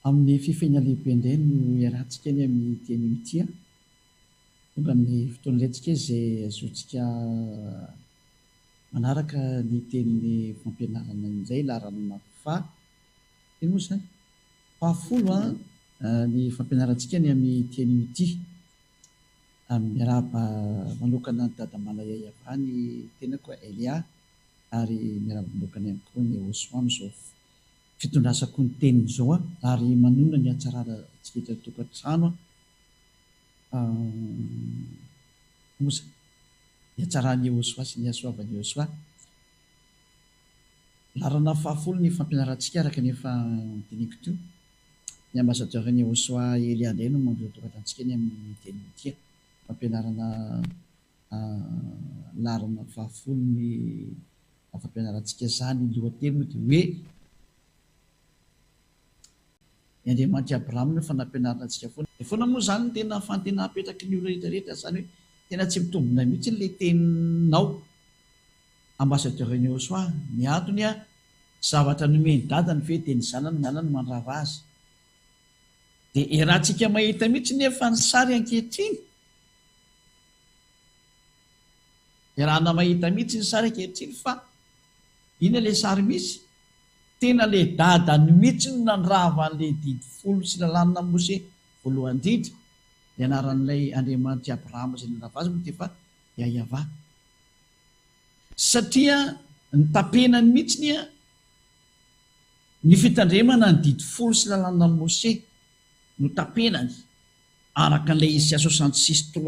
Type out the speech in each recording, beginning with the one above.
amin'ny fifeina lehibe indray no iarahantsika ny amin'ny teny mitia tonga amin'ny fotoana ilantsika izay azontsika manaraka ny tenin'ny fampianarana indray laharana ino moa zany fahafolo ny fampianarantsika ny amin'ny teny mitia amin'ny araba manokana ny dadamala YAHVAH ny tenako Elia ary miaraba manokana ihany koa ny YAHOSHUAH amin'izao fitondrasako ny teniny zao ary manona ny atsarana tsika tokantrano mosa ny atsarany YAHOSHUAH sy ny asoavany YAHOSHUAH larana fahafolo ny fampianarantsika araka ny efa teniko teo ny ambassadeur-ny YAHOSHUAH Elia indray no mandro tokantrantsika ny amin'ny teny mitia fampianarana larana fahafolo ny fampianarantsika zany lohateny no dia hoe ny Andriamanitra Abraham no fanampianarana antsika foana. Foana moa zany tena fantena apetraky ny olona rehetrarehetra zany hoe tena tsy mitombina mihitsy le teninao ambassadeur-ny YAHOSHUAH. Ny antony zavatra nomeny dadany ve dia ny zanany mianana mandrava azy. Dia iarahantsika mahita mihitsy nefa ny sary ankehitriny. Iarahana mahita mihitsy ny sary ankehitriny fa ina le sary misy tena le dadany mihitsy no nandrava an'le didy folo sy lalàna Mose voalohany indrindra ny anaran'ilay Andriamanitra Abrahama izay nandrava azy moa dia fa YAHVAH. Satria ny tapenany mihitsy ny fitandremana ny didy folo sy lalàna Mose no tapenany araka an'ilay Isaia 66:3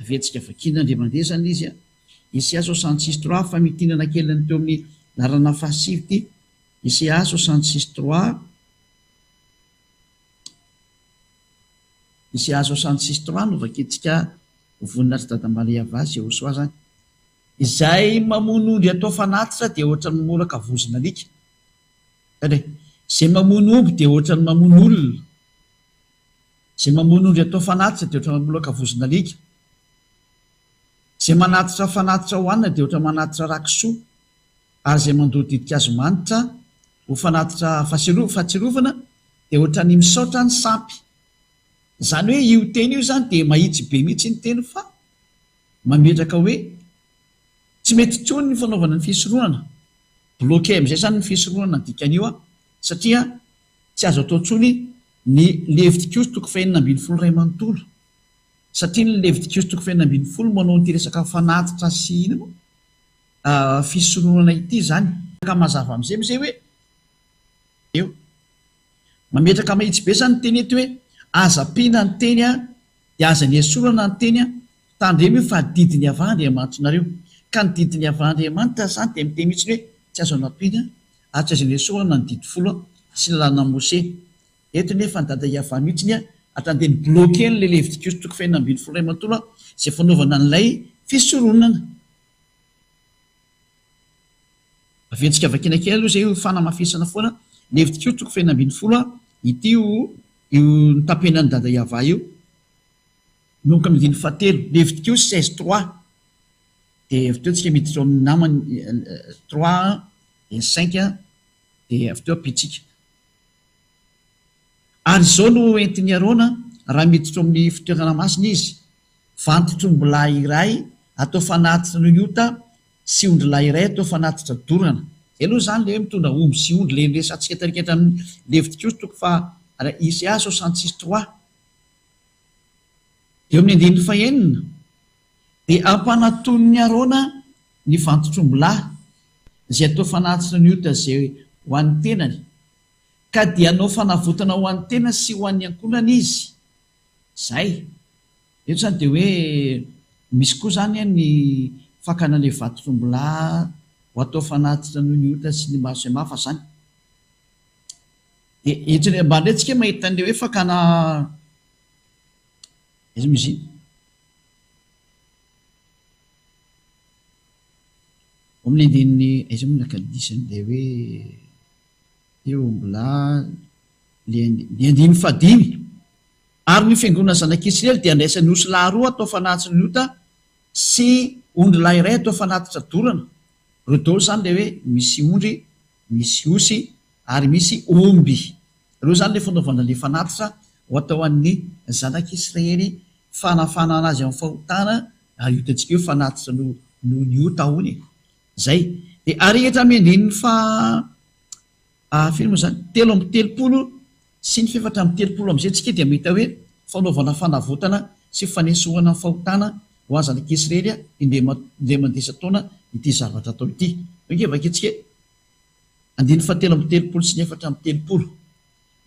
avetsika vakina indray mandeha zany izy Isaia 66:3 famitinana keliny teo amin'ny larana fahasivy ty Isaia 66:3 Isaia 66:3 no vakintsika voninahitra dadamala YAHVAH sy YAHOSHUAH zany izay mamono ondry atao fanatitra dia ohatra ny molaka vozona alika izay mamono omby dia ohatra ny mamono olona izay mamono ondry atao fanatitra dia ohatra ny molaka vozona alika izay manatitra fanatitra hohanina dia ohatra manatitra rakisoa ary izay mandoro didikazo manitra ho fanatitra fahatsirovana dia ohatra ny misaotra ny sampy. Zany hoe io teny io zany dia mahitsy be mihitsy ny teny fa mametraka hoe tsy mety tsony ny fanaovana ny fisorohana bloqué amin'izay zany ny fisorohana dikan'io satria tsy azo atao tsony ny Levitikos 9:12 satria ny Levitikos 9:12 manao ny resaka fanatitra sy fisorohana ity zany ka mazava amin'izay hoe eo mametraka mahitsy be zany ny teny eto hoe aza-pina ny teny dia aza ny esorana ny teny tandremo fa didiny avandriamanitra nareo ka ny didiny avandriamanitra zany dia miteny mihitsy hoe tsy azo anapiana ary tsy azo ny esorana ny didy folo sy lalàna Mose. Eto nefa ny dada YAHVAH mihitsy atandeny bloqué ny le Levitikos 9:12 izay fanaovana n'ilay fisoronana. Aventsika vakina kely aloha izay io fanamafisana foana Levitikos 9:12 ity io nitapenan'ny dada YAHVAH io nonka amin'ny diny fahatelo Levitikos 16:3 dia avy teo tsika miditra amin'ny namany 3 et 5 dia avy teo apitsika. Ary izao no entiny Arona raha miditra amin'ny fitoerana masina izy vantotr'ombolahy iray atao fanatitra ny ota sy ondrilahy iray atao fanatitra dorana. Aloha zany le hoe mitondra omby sy ondry le resantsika tarikatra amin'ny Levitikos Isaia 66:3 eo amin'ny andininy fahenina dia ampanatony Arona ny vantotr'ombolahy izay atao fanatitra ny ota izay ho an'ny tenany ka dia anao fanavotana ho an'ny tena sy ho an'ny ankonany izy zay. Eto zany dia hoe misy koa zany ny fakana le vantotr'ombolahy ho atao fanatitra ny ota sy ny maro izay mafa zany. Eto ambany tsika mahita an'le hoe fakana izy amin'ny andininy izy monakadisanyday hoe eo mbola le andiny fadimy ary ny fiangonana zanak'Israely dia andraisan'ny osy lahy roa atao fanatitra ny ota sy ondry lahy iray atao fanatitra dorana. Reo daholo zany le hoe misy ondry misy osy ary misy omby reo zany le fanaovana le fanatitra ho atao amin'ny zanak'Israely fanafana anazy amin'ny fahotana ary hitantsika io fanatitra no ny ota hony zay de arehitra mendeniny filo moa zany 3 sy ny 7 am'izay tsika dia mahita hoe fanaovana fanavotana sy fanesoana fahotana ho azy zanak'Israely inde mandesa taona ity zavatra atao ity vaketsika 3 sy ny 7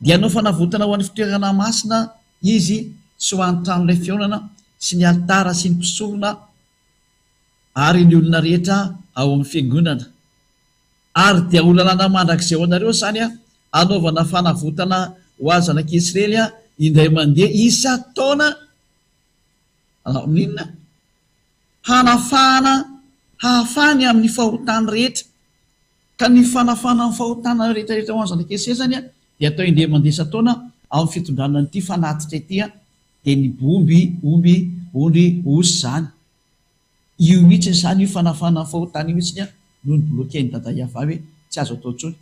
dia anao fanavotana ho an'ny fitoerana masina izy sy ho an-tranolay fionana sy ny altara sy ny mpisorona ary ny olona rehetra ao amin'ny fiangonana ary dia olalana mandrakizay ho anareo zany anaovana fanavotana ho azy zanak'Israely indray mandeha isa-taona amin'inona hahafany amin'ny fahotana rehetra ka ny fanafana amin'ny fahotana rehetrarehetra ho azy zanak'Israely zany dia atao indray mandesa taona amin'ny fitondrana nyity fanatitra ity dia ny omby osy zany io mihitsy zany io fanafana amin'ny fahotana io mihitsy no ny bloqueny dada Yahavah hoe tsy azo atao tsony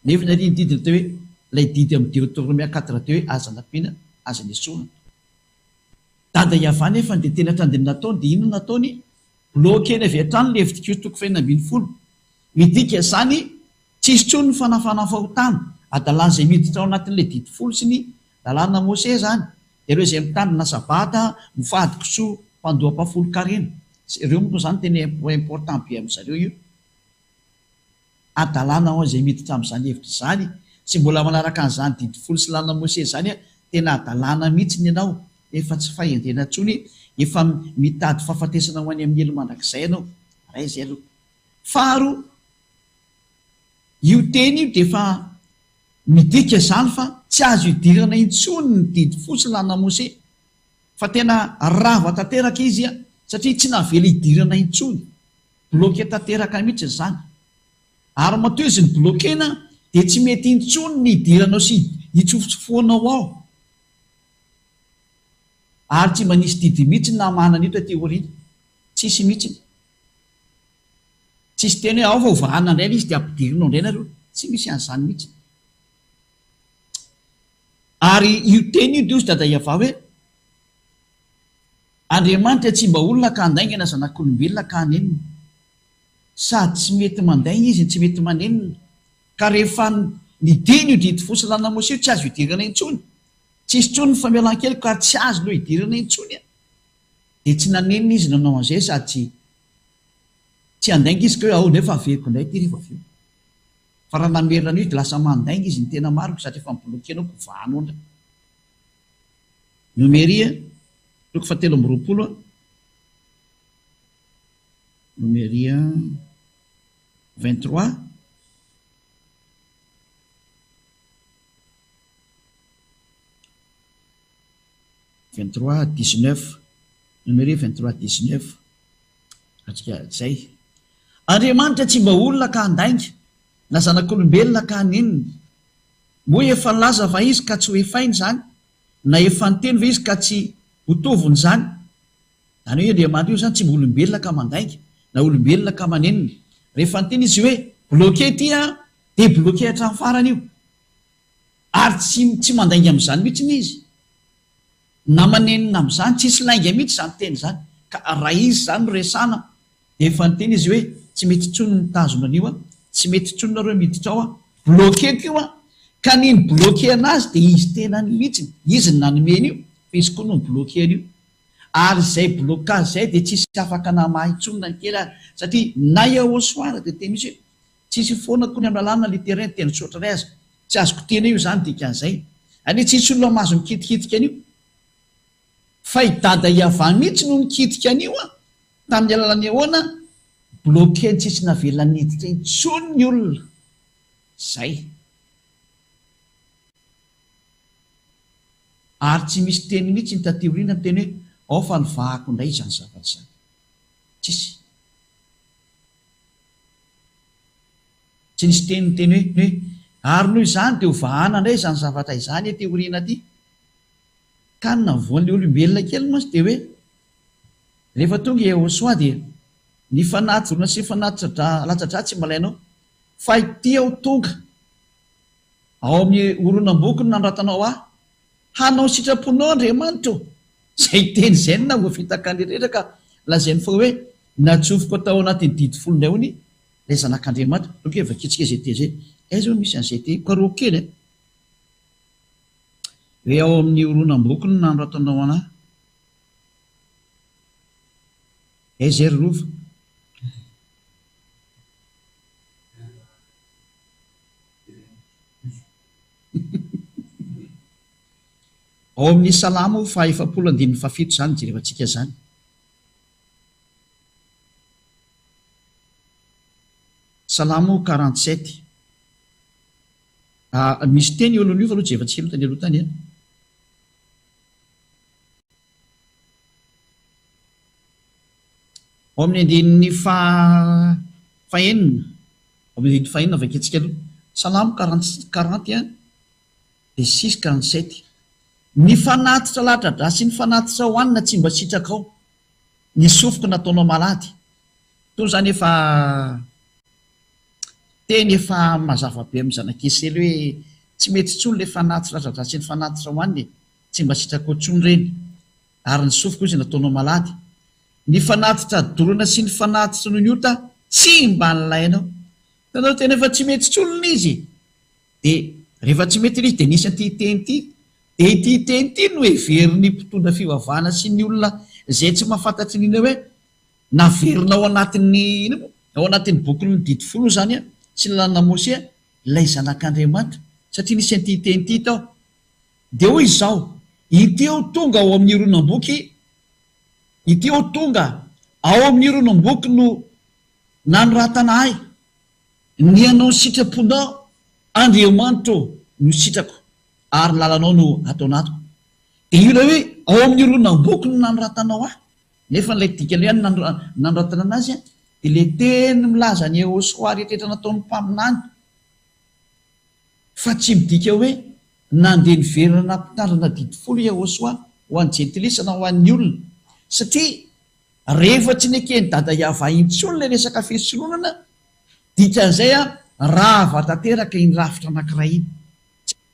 nefa ny didiny atao hoe lay didy amin'ny Deutéronomie 4 teo hoe aza nampiana aza nesorana dada Yahavah nefa dia tena trandiny nataony dia inona nataony bloqueny avy hatrany le hevitriko toko 240 midika zany tsisy tsony ny fanafana amin'ny fahotana adalana zay miditra ao anatin'ilay didy 10 sy ny lalàna Mose zany dia ireo zay mitandrina sabata mifady kisoa mpandoam-pahafolon-karena ireo moa zany tena important be amin'zareo io adalana ao zay miditra amin'izany hevitra zany sy mbola manaraka an'izany didy 10 sy lalàna Mose zany tena adalana mihitsy ny ianao efa tsy fahendrena tsony efa mitady fahafatesana ho any amin'ny elo mandrakizay ianao ray zay aloha faharo io teny io dia efa midika zany fa tsy azo hidirana intsony ny didy 10 sy lalàna Mose fa tena rava tanteraka izy satria tsy navela hidirana intsony bloqué tanteraka mihitsy zany ary matoa izy ny bloquena dia tsy mety intsony ny hidiranao sy hitsofotsofona ao ary tsy manisy didy mihitsy na manana io taty orina tsisy mihitsy tsisy teny hoe ao fa hovahana indray izy dia ampidirinao indray nareo tsy misy an'izany mihitsy ary io teny io diozy dada Yahavah hoe Andriamanitra tsy mba olona ka handaingana zanak'olombelona ka hanenina sady tsy mety mandaina izy tsy mety manenina ka rehefa ny teny io didy 10 sy lalàna Mose tsy azo hidirana intsony tsisy tsony ny famelan-kely ka tsy azo lo hidirana intsony dia tsy nanenina izy nanao an'izay sady tsy handainga izy ka hoe ao nefa aveko indray ty rehefa aveo fa raha namerina io dia lasa mandainga izy ny tena mariko satria efa mibloquenao kovahanao Nomeria toko 7 Nomeria 23 19 Nomeria 23:19 atsika zay Andriamanitra tsy mba olona ka handainga na zanak'olombelona ka hanenina moa efa laza va izy ka tsy ho efainy zany na efa niteny va izy ka tsy hotoviny zany zany hoe Andriamanitra io zany tsy mba olombelona ka mandainga na olombelona ka manenina rehefa niteny izy hoe bloqué ty dia bloqué hatramin'ny farany io ary tsy mandainga amin'izany mihitsy ny izy na manenina amin'izany tsisy lainga mihitsy zany teny zany ka raha izy zany resana dia efa niteny izy hoe tsy mety tsony mitazona an'io tsy mety tsony nareo miditra ao bloqué tio ka niny bloqué anazy dia izy tena ny mihitsy izy nanomeny io fa izy koa no bloqué an'io ary zay blocage zay dia tsisy afaka namahintsonina ny kely ary satria na YAHOSHUAH dia teny misy hoe tsisy foana koa ny amin'ny lalàna littéraire teny tsotra ray azy tsy azoko tena io zany dikan'izay anie tsisy olona mahazo mikitikitika an'io fa i dada Yahavah mihitsy no mikitika an'io tamin'ny alalany ahoana bloqué tsisy navela niditra intsony ny olona zay ary tsy misy teny mihitsy ny tateorina ny teny hoe ao fa nivahako indray izany zavatra zany tsisy tsy nisy teny ny teny hoe ary noho izany dia hovahana indray izany zavatra izany teoriana ty ka navoan'le olombelona kely moa dia hoe rehefa tonga YAHOSHUAH dia ny fanatirona sy fanatitra latsa-dratsy malainao fa ity ao tonga ao amin'ny oronam-boky no nanoratanao ahy hanao sitraponao Andriamanitra zay teny zay na voafitakandrerera ka lazainy fa hoe natsofoko atao anatin'ny didy folonay hony lay zanak'Andriamanitra donc vakitsika zay te zay aiza misy an'izay te karokely hoe ao amin'ny oronam-boky no nanoratanao anahy zay rova ao amin'ny salamo fa 117 zany jerevantsika zany salamo 47 misy teny eo alohan'io fa aloha jerevantsika aloha tany aloha tany ao amin'ny andininy fahenina ao amin'ny andininy fahenina vaketsika aloha salamo 40 de 6:47 ny fanatitra lahatra sy ny fanatitra hoanina tsy mba sitraka ao ny sofoko nataonao malady toy zany efa teny efa mazava be amin'ny zanak'Israely hoe tsy mety tsony le fanatitra lahatra sy ny fanatitra hoaniny tsy mba sitraka ao tsony reny ary ny sofoko izy nataonao malady ny fanatitra dorana sy ny fanatitra noniota tsy mba nolainao tanao tena efa tsy mety tsonona izy de rehefa tsy mety izy de nisy an'ity teny ity de ity teny ity no heveriny mpitondra fivavahana sy ny olona zay tsy mahafantatry nina hoe naverinao ao anatin'ny bokyny didy folo zany a sy ny lanina Mose ilay zanak'Andriamanitra satria nisy an'ity teny ity tao de hoy izao ity ao tonga ao amin'ny oronam-boky ity ao tonga ao amin'ny oronam-boky no nanoratana ahy ny anao sitraponao Andriamanitra no sitrako ary lalanao no atao anatiko de io la hoe ao amin'ny oronam-boky no nanoratanao ahy nefa nilay dikany ihany nanoratana anazy de le teny milaza ny YAHOSHUAH rehetrarehetra nataon'ny mpaminany fa tsy midika hoe nandeha niverina nampitandrina didy folo YAHOSHUAH ho an'ny jentilisa na ho an'ny olona satria rehefa tsy nekeny dada YAHVAH intsony le resaka fisolonana dikan'izay raha vatanteraka iny rafitra anankiray iny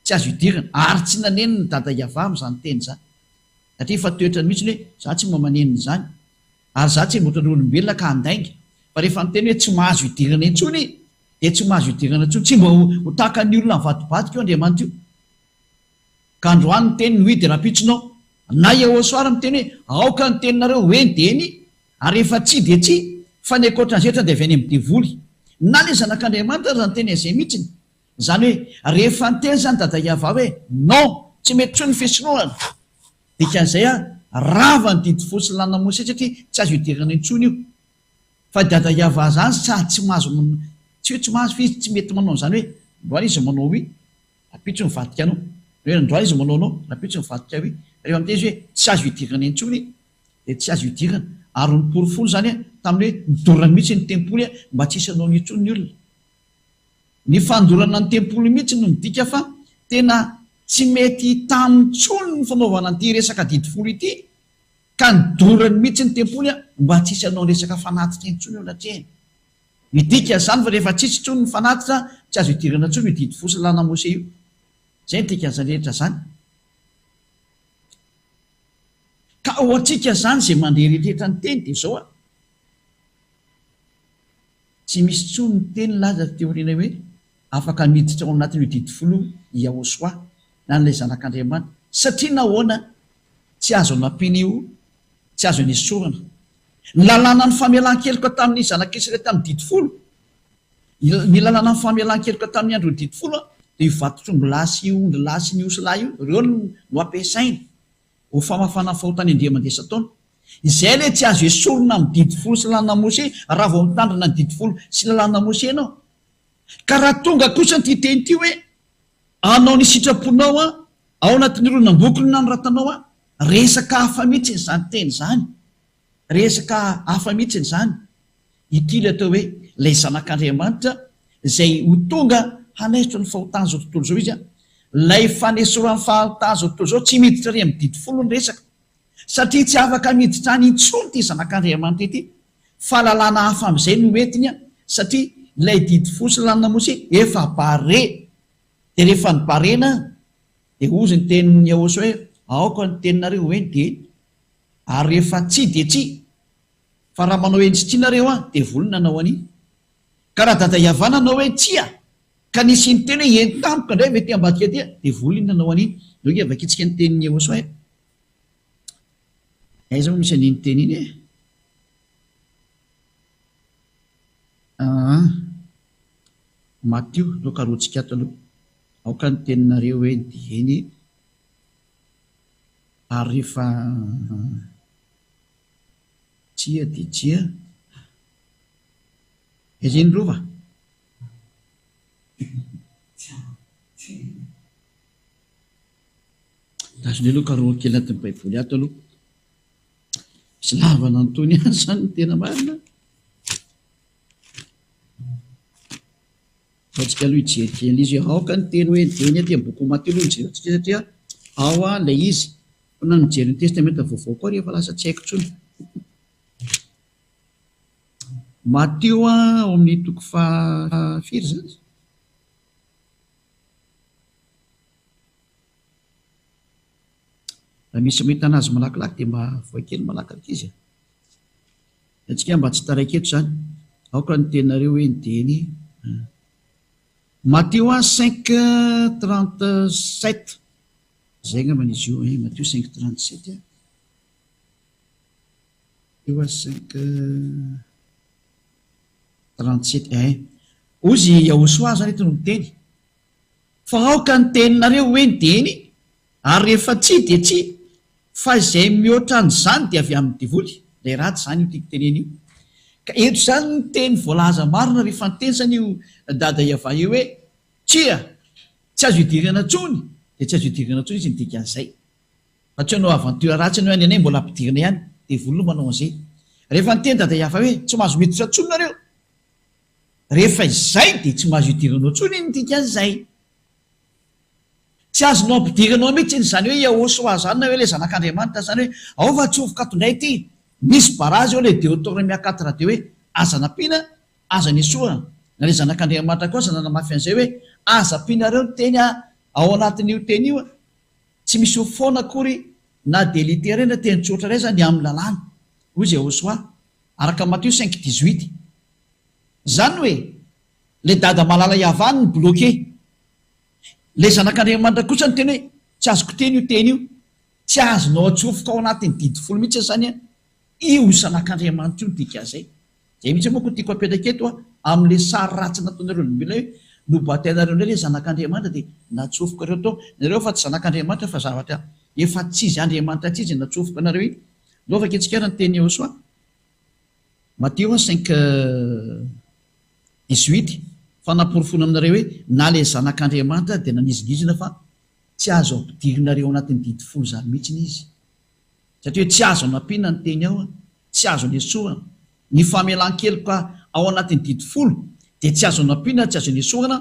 tsy azo idirana ary tsy naneniny ny dada YAHVAH amin'izany teny zany satria fa toetrany mihitsy hoe za tsy mamaneniny zany ary za tsy motra n'olombelona ka handainga fa rehefa ny teny hoe tsy mahazo idirana intsony de tsy mahazo idirana intsony tsy mba ho tahaka ny olona mivadibadika io Andriamanitra io ka androany ny teny no de rapitsinao na YAHOSHUAH raha miteny hoe aoka ny teninareo hoeny de eny ary rehefa tsy de tsy fa ny akoatran'zetra de avy any amin'ny devoly na le zanak'Andriamanitra zany teny azay mihitsiny zany hoe rehefa ny teny zany dada YAHVAH hoe non tsy mety tsony ny fisinoana dikan'izay rava ny didy folo sy lanina Mose satria tsy azo idirana intsony io fa dada YAHVAH zany sady tsy mahazo tsy hoe tsy mahazo fa izy tsy mety manao zany hoe androany izy manao hoe rapitso mivadika anao hoe androany izy manao anao rapitso mivadika hoe rehefa am'teny izy hoe tsy azo idirana intsony de tsy azo idirana ary ny porofolo zany tamin'ny hoe nidorana mihitsy ny tempoly mba tsy hisy anao nitsony ny olona ny fandorana ny tempoly mihitsy no midika fa tena tsy mety tamin'ntsony ny fanaovana an'ity resaka didy folo ity ka nidorany mihitsy ny tempoly mba tsy hisy anao resaka fanatitra intsony eo latreny midika zany fa rehefa tsisy tsony ny fanatitra tsy azo idirana ntsony io didy folo sy lanina Mose io zay ny dikan'izany rehetra zany ka ho antsika zany zay mandeha rehetrarehetra ny teny de zao tsy misy tsony ny teny laza teoriana hoe afaka miditra ao anatin'io didy folo YAHOSHUAH na n'ilay zanak'Andriamanitra satria nahoana tsy azo anampiny io tsy azo ny esorana ny lalàna ny famelan-keloka tamin'ny zanak'Israely tamin'ny didy folo ny lalàna ny famelan-keloka tamin'ny andro ny didy folo de io vatotrombolasy io ondrilasy ny osolahy io ireo no ampiasainy ho famafana fahotany andria mandesa taona izay le tsy azo esorona amin'ny didy folo sy lanina Mose raha vao mitandrina ny didy folo sy lalàna Mose ianao ka raha tonga kosa ny ty teny ty hoe anao ny sitraponao ao anatin'ny oronam-boky no nanoratanao resaka hafa mihitsy zany teny zany resaka hafa mihitsy zany ity le atao hoe lay zanak'Andriamanitra zay ho tonga hanesitra ny fahotana zao tontolo zao izy lay fanesorany fahotana zao tontolo zao tsy miditra ry amin'ny didy folo ny resaka satria tsy afaka miditra any intsony ty zanak'Andriamanitra ity fahalalana hafa am'izay no metiny satria lay didy folo sy lanina Mose efa bare dia rehefa niparena dia ozy ny tenin'ny Yahoshua hoe aoka ny teninareo hoe ny dia ary rehefa tsy dia tsy fa raha manao eny sy tianareo dia volony nanao an'iny ka raha dada Yahavah nanao hoe tsia ka nisy ny teny hoe entampoka indray mety ambadika dia volony nanao an'iny doke vakitsika ny tenin'ny Yahoshua aiza moa misy an'iny teny iny Matio toka rotsika ato aloha aoka ny teninareo hoe ny dieny ary rehefa tsia dia tsia aiza iny rova tasony aloha ka roa kely anatin'ny baiboly ato aloha misy lavana antony any zany ny tena marina fatsika aloha hijerikely izy hoe aoka ny teny hoe deny aty boky Mateo aloha nijerentsika satria ao lay izy na nijery ny testamenta vaovao koa rehefa lasa tsy haiko tsony Mateo ao amin'ny toko firy zany raha misy mahitana azy malakilaky dia mba voakely malakilaky izy atsika mba tsy taraiketo zany aoka ny tenareo hoe ny deny Matthieu 5:37 zay ngamba izy io Matthieu 5:37 Matthieu 5:37 ozy Yahoshua zany eto no miteny fa aoka ny teninareo hoe ny deny ary rehefa tsy dia tsy fa izay mihoatra n'izany dia avy amin'ny divoly ilay ratsy zany io tiako teneny io ka eto zany ny teny voalaza marina rehefa nyteny zany io dada Yahavah io hoe tsia tsy azo hidirana tsony dia tsy azo hidirana tsony izy nidika an'izay fa tsy hanao aventure ratsy anao any anay mbola ampidirana ihany divoly no manao an'izay rehefa nyteny dada Yahavah hoe tsy mahazo miditra tsony nareo rehefa izay dia tsy mahazo hidiranao tsony nidika an'izay tsy azonao ampidiranao mihitsy zany hoe Yahoshua zany na hoe ilay zanak'Andriamanitra zany hoe ao fa tsofoka tondray ity misy barazy eo ilay Deutéronome 4 dia hoe aza nampiana aza niesoa na ilay zanak'Andriamanitra koa aza nanamafy an'izay hoe aza ampianareo ny teny ao anatin'io teny io tsy misy ho foana akory na dia litera na teny tsotra iray zany amin'ny lalàna hoy izy Yahoshua araka Matthieu 5:18 zany hoe ilay dada malala Yahavah ny bloqué ilay zanak'Andriamanitra kosa ny teny hoe tsy azoko teny io teny io tsy azonao atsofoka ao anatin'ny didy folo mihitsy zany io zanak'Andriamanitra io dika zay zay mihitsy moa ko tiako apetaka eto amin'ilay sary ratsy nataonareo olombelona hoe nobatainareo indray ilay zanak'Andriamanitra dia natsofoka reo tao nareo fa tsy zanak'Andriamanitra fa zavatra efa tsy izy Andriamanitra tsy izy natsofoka nareo iny lovaka itsika ny teny Yahoshua Matthieu 5:18 fa namporofona aminareo hoe na ilay zanak'Andriamanitra dia nanizigizina fa tsy azo ampidirinareo anatin'ny didy folo zany mihitsy izy satria hoe tsy azo nampiana ny teny ao tsy azo niesoana ny famelan-keloka ao anatin'ny didy folo dia tsy azo nampiana tsy azo niesoana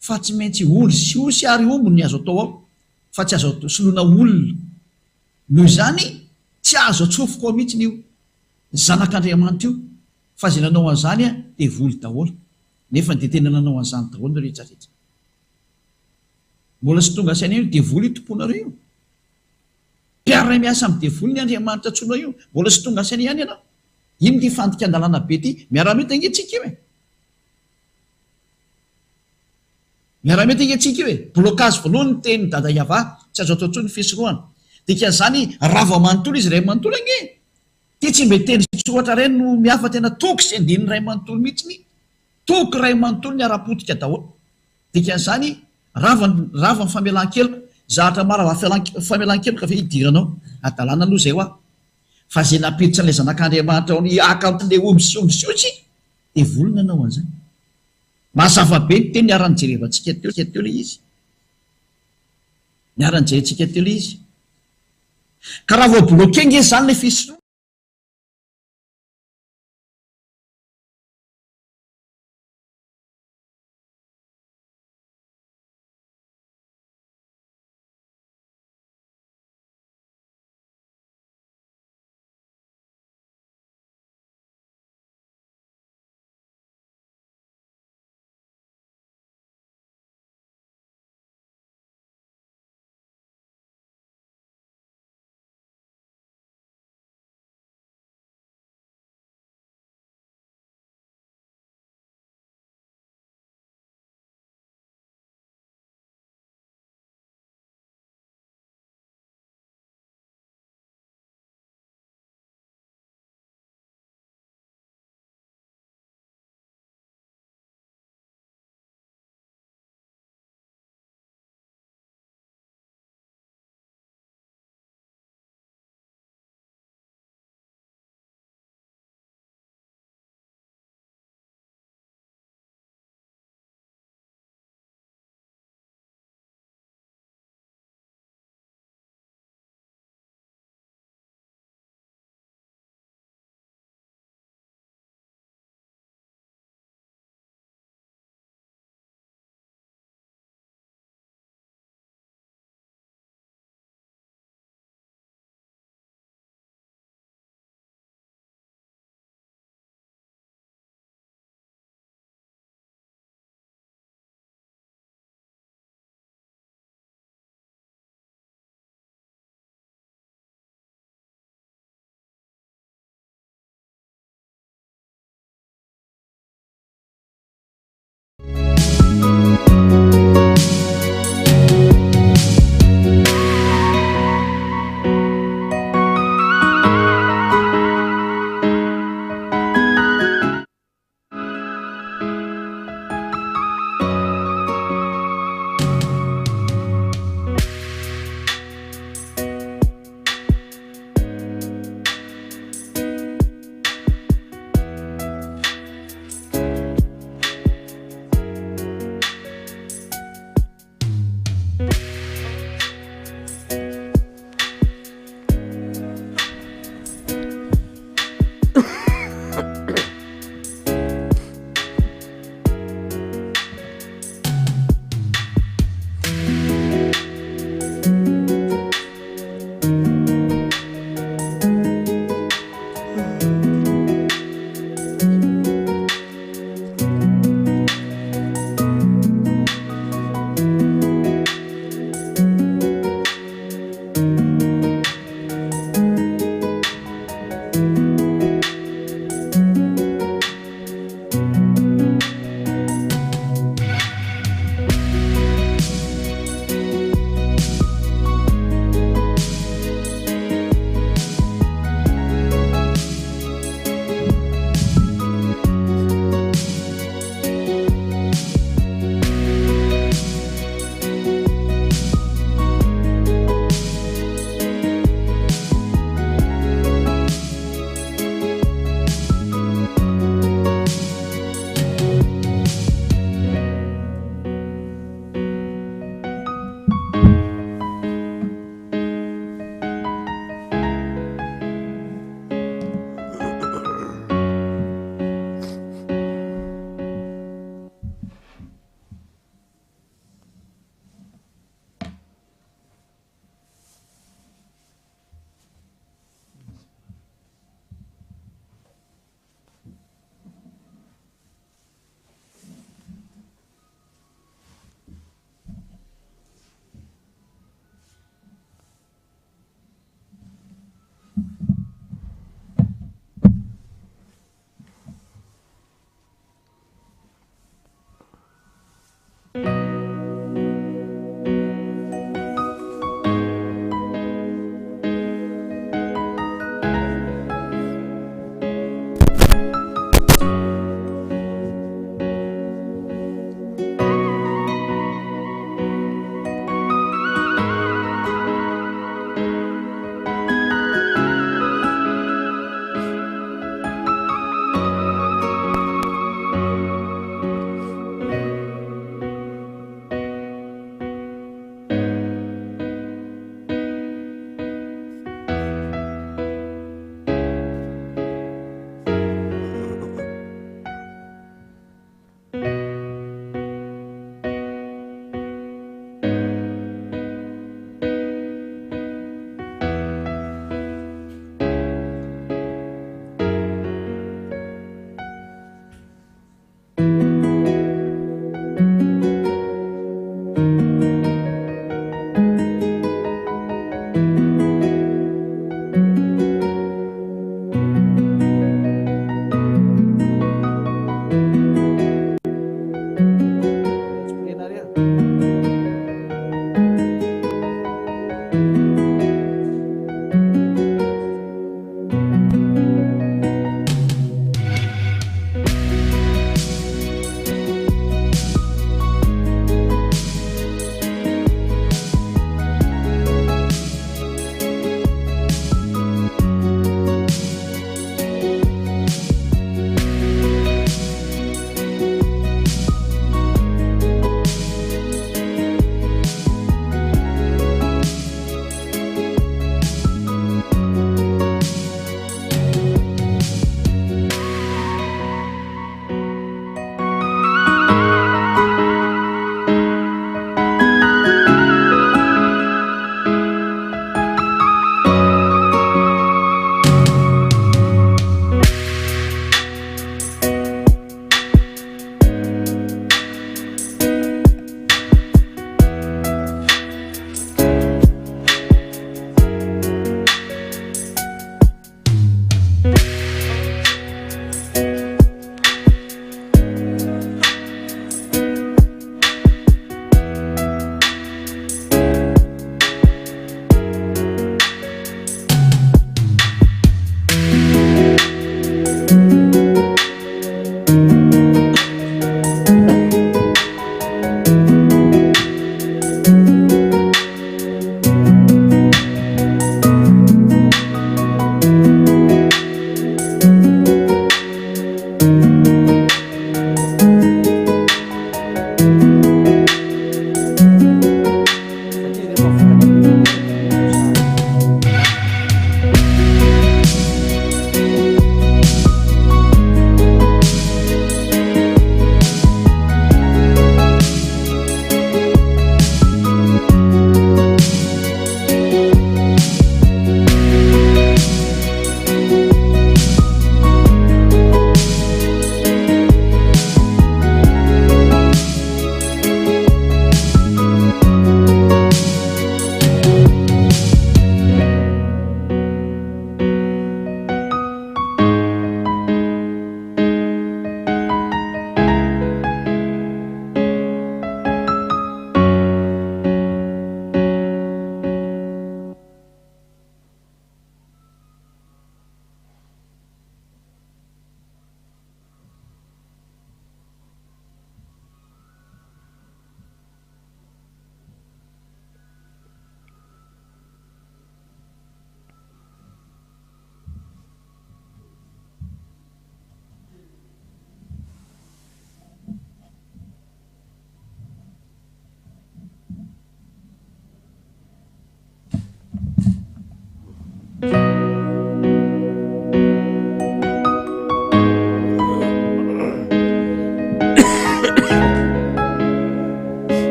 fa tsy maintsy olo sy osy ary ombo ny azo atao ao fa tsy azo soloana olona noho izany tsy azo atsofoka ao mihitsy io zanak'Andriamanitra io fa zay nanao an'izany dia voly daholo nefa dia tena nanao an'izany daholo no rehetrarehetra mbola sy tonga saina io devoly io tomponareo io mpiarana miasa amin'ny devoly ny Andriamanitra tsonao io mbola sy tonga saina ihany ianao ino ty fandika an-dalàna be ty miara-mety angentsika io miara-mety angentsika io blocage voalohany ny teny dada Yahavah tsy azo atao tsony fisorohana dika zany rava manontolo izy ray manontolo ange ty tsy mbe teny tsoatra ray no mihafa tena toky sy andininy ray manontolo mihitsy ny toky ray manontolo ny ara-potika daholo dikan'izany rava ny famelan-keloka zahatra mara famelan-keloka fa hidiranao adalàna aloha zay ho fa zay napiditra n'ilay zanak'Andriamanitra ao ny akanton'ilay omisiomisiosy dia voly nanao an'izany mahasava be ny teny niarany jerevantsika teo ilay izy niarany jerentsika teo ilay izy ka raha vao bloqué nge zany ilay fisoroana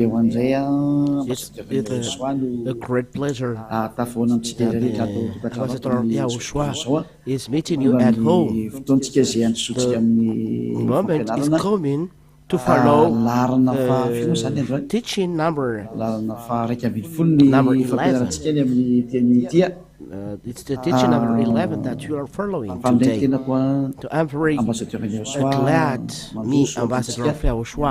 lehibe ho andray It's a great pleasure tafoana amintsika rehetra ato Ambassador Yahushua zao is meeting you at home. fotoantsika zay androsotsika The amin'ny moment is fampianarana coming to follow larana fahafino zany androany teaching number larana faharaiky ambin'ny folo ny Number 11. fampianarantsika ny amin'ny teny tia it's the teaching number 11 that you are following famindray today. tena koa So I'm very ambassadeur Yahushua glad me, Ambassador of Yahushua,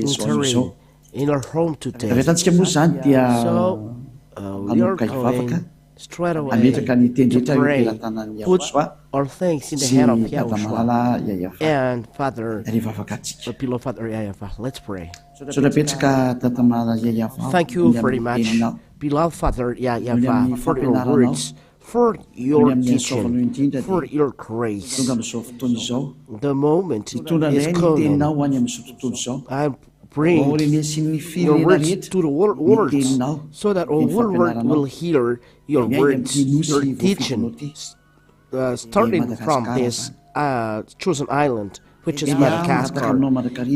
is entering in our home today. rehetantsika moa zany dia So we are anomboka hivavaka going straight away ametraka ny tendretra to io pray. ampelantanan'ny Put Yahushua our things in the sy hand of tadamalala Yahushua YAHVAH and Father, ry vavaka atsika the beloved Father YAHVAH. Let's pray. so napetraka tadamalala YAHVAH Thank you very much, beloved Father YAHVAH, for your words, for your teaching, for your grace. tonga amin'izao fotoana izao The moment mitondra is indray ny coming. teninao ho any amin'izao tontolo izao I bring oreny sy ny your firenena words rehetra to the world so that all world will hear your words, your teaching, starting from this chosen island, which is Madagascar.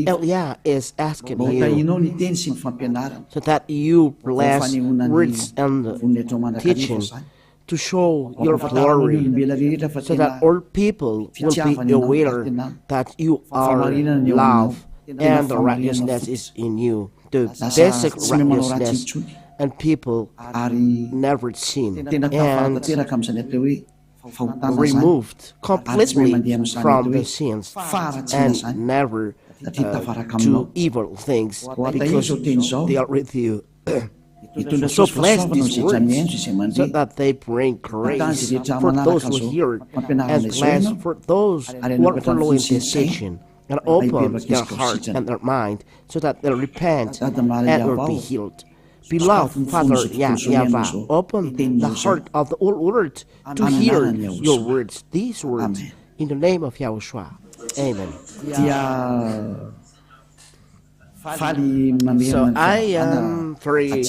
Elia is asking you tainao ny teny sy ny fampianarana so that you bless words and voninay teaching zany to show your glory, olombela rehetra fa so that tena all people will be aware that you are love and the righteousness is in you, the basic righteousness, and people ary never sin tena and tafatanteraka amin'izany atao hoe fahotana zany removed completely from the sins and never do evil things because they are with you. mitondra So bless sosofasoavana these izay words dramiandro izay so mandeha that they bring grace for those who hear it, and bless for those who are following this teaching, and open their heart and their mind so that they'll repent and will be healed. Beloved Father YAHVAH, open the heart of the whole world to hear your words, these words, in the name of Yahushua. Amen. dia faly mamera So I am very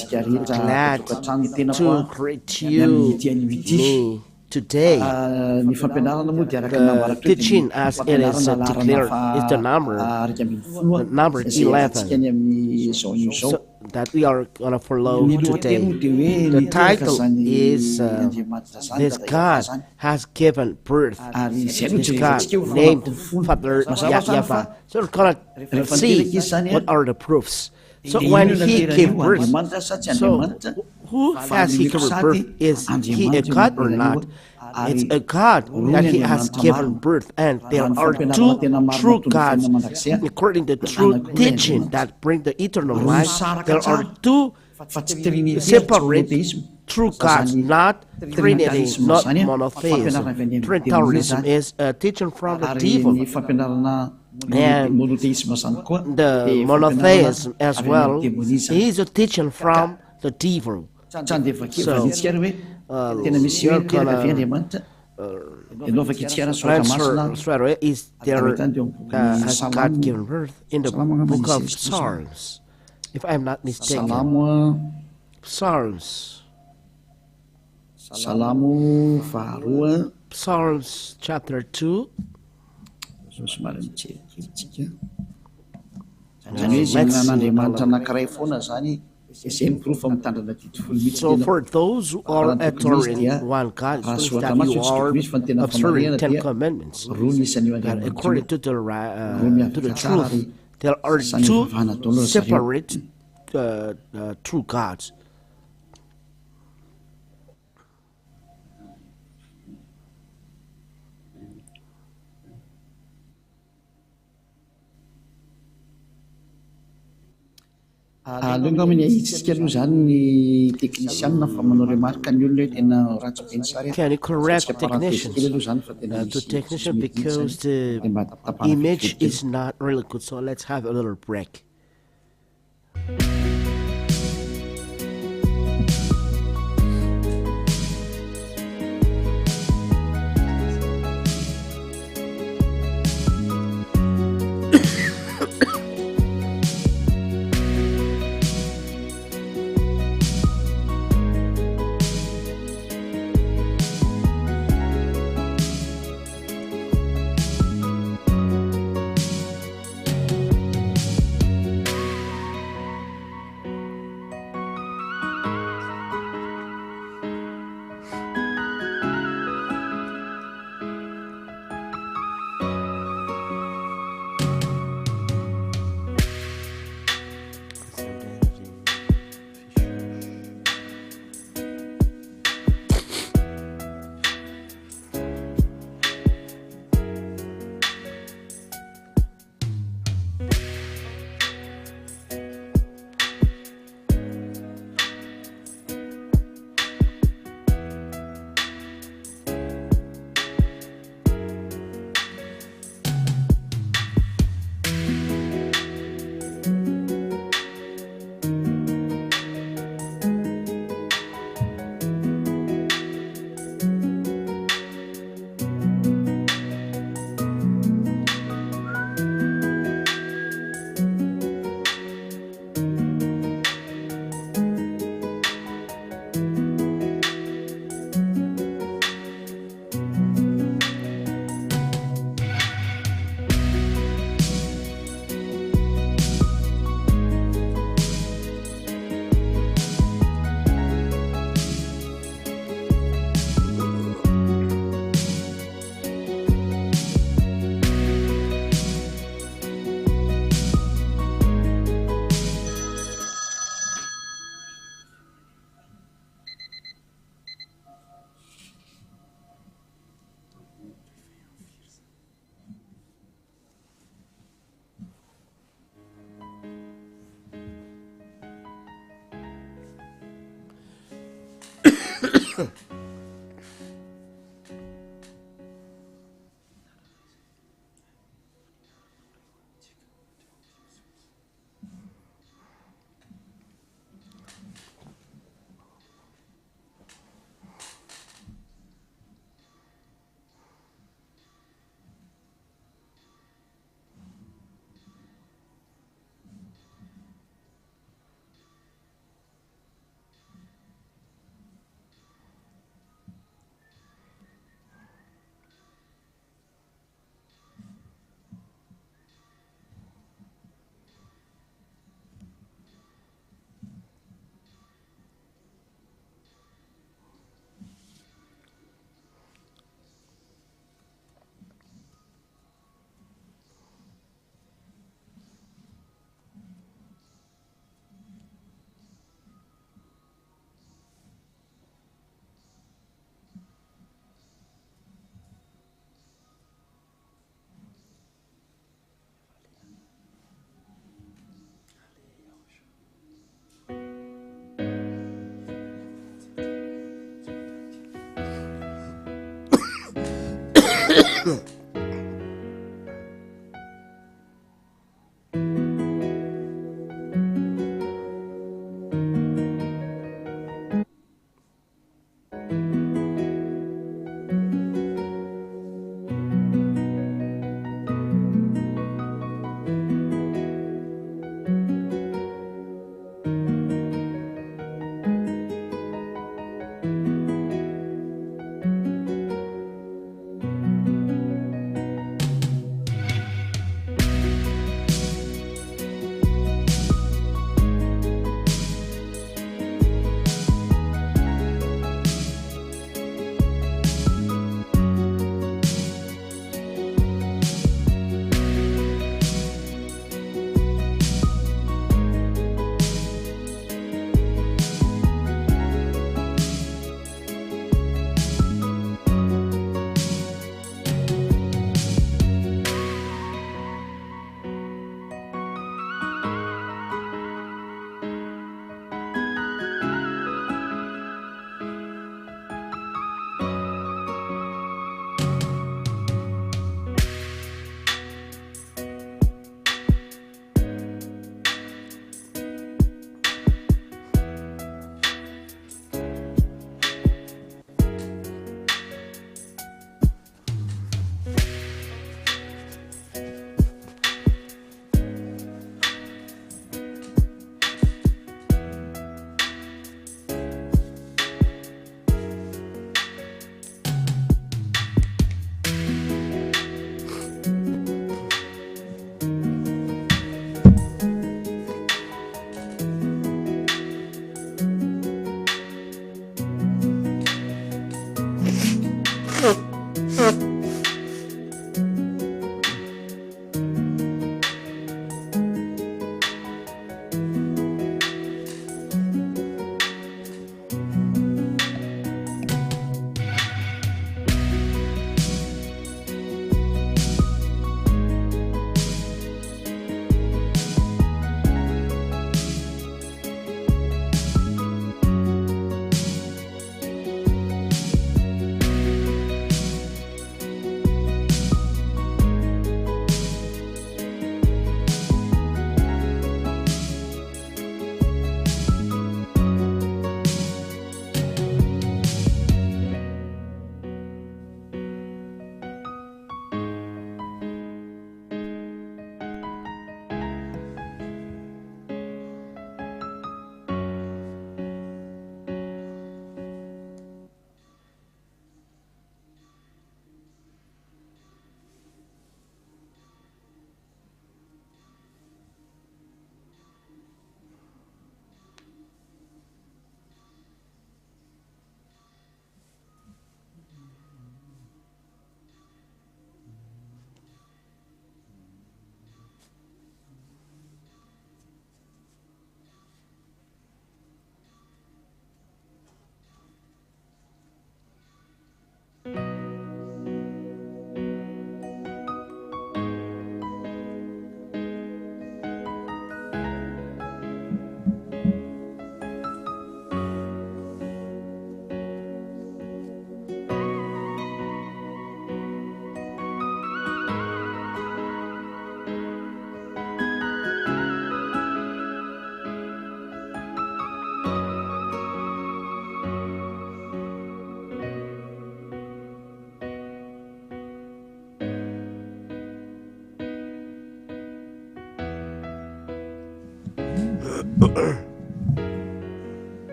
glad to greet you me today. ny fampianarana moa dia araka nambaratra Teaching as it is declared is the number araka ambin'ny folo number 11 ny amin'ny zao io zao so that we are going to follow today. The title is This God Has Given Birth. This God named Father YAHVAH. So we're going to see what are the proofs. So when he gave birth, so who has he given birth? Is he a God or not? It's a God that he has given birth, and there are two true gods. According to true teaching that bring the eternal life, there are two separate true gods, not Trinity, not monotheism. Trinitarianism is a teaching from the devil, and the monotheism as well is a teaching from the devil. So tena misy hoe teraka avy andriamanitra anaovaka itsika answer straight away is there has God given birth in the book of Psalms, if I'm not mistaken. Psalms salamo faharoa Psalms chapter 2. somary mitserikelytsika zany hoe zay nan'andriamanitra anankiray foana zany izay miprofo mitandrana titofolo mihitsy So for those who are adoring one God, it means that you are observing 10 commandments. And according to the truth, there are two separate true gods. aloha amin'ny ahitsika aloha zany ny teknisianina fa manao remarka ny olona hoe tena ratsy be ny sary Can you correct technicians? The technician, because the image is not really good, so let's have a little break.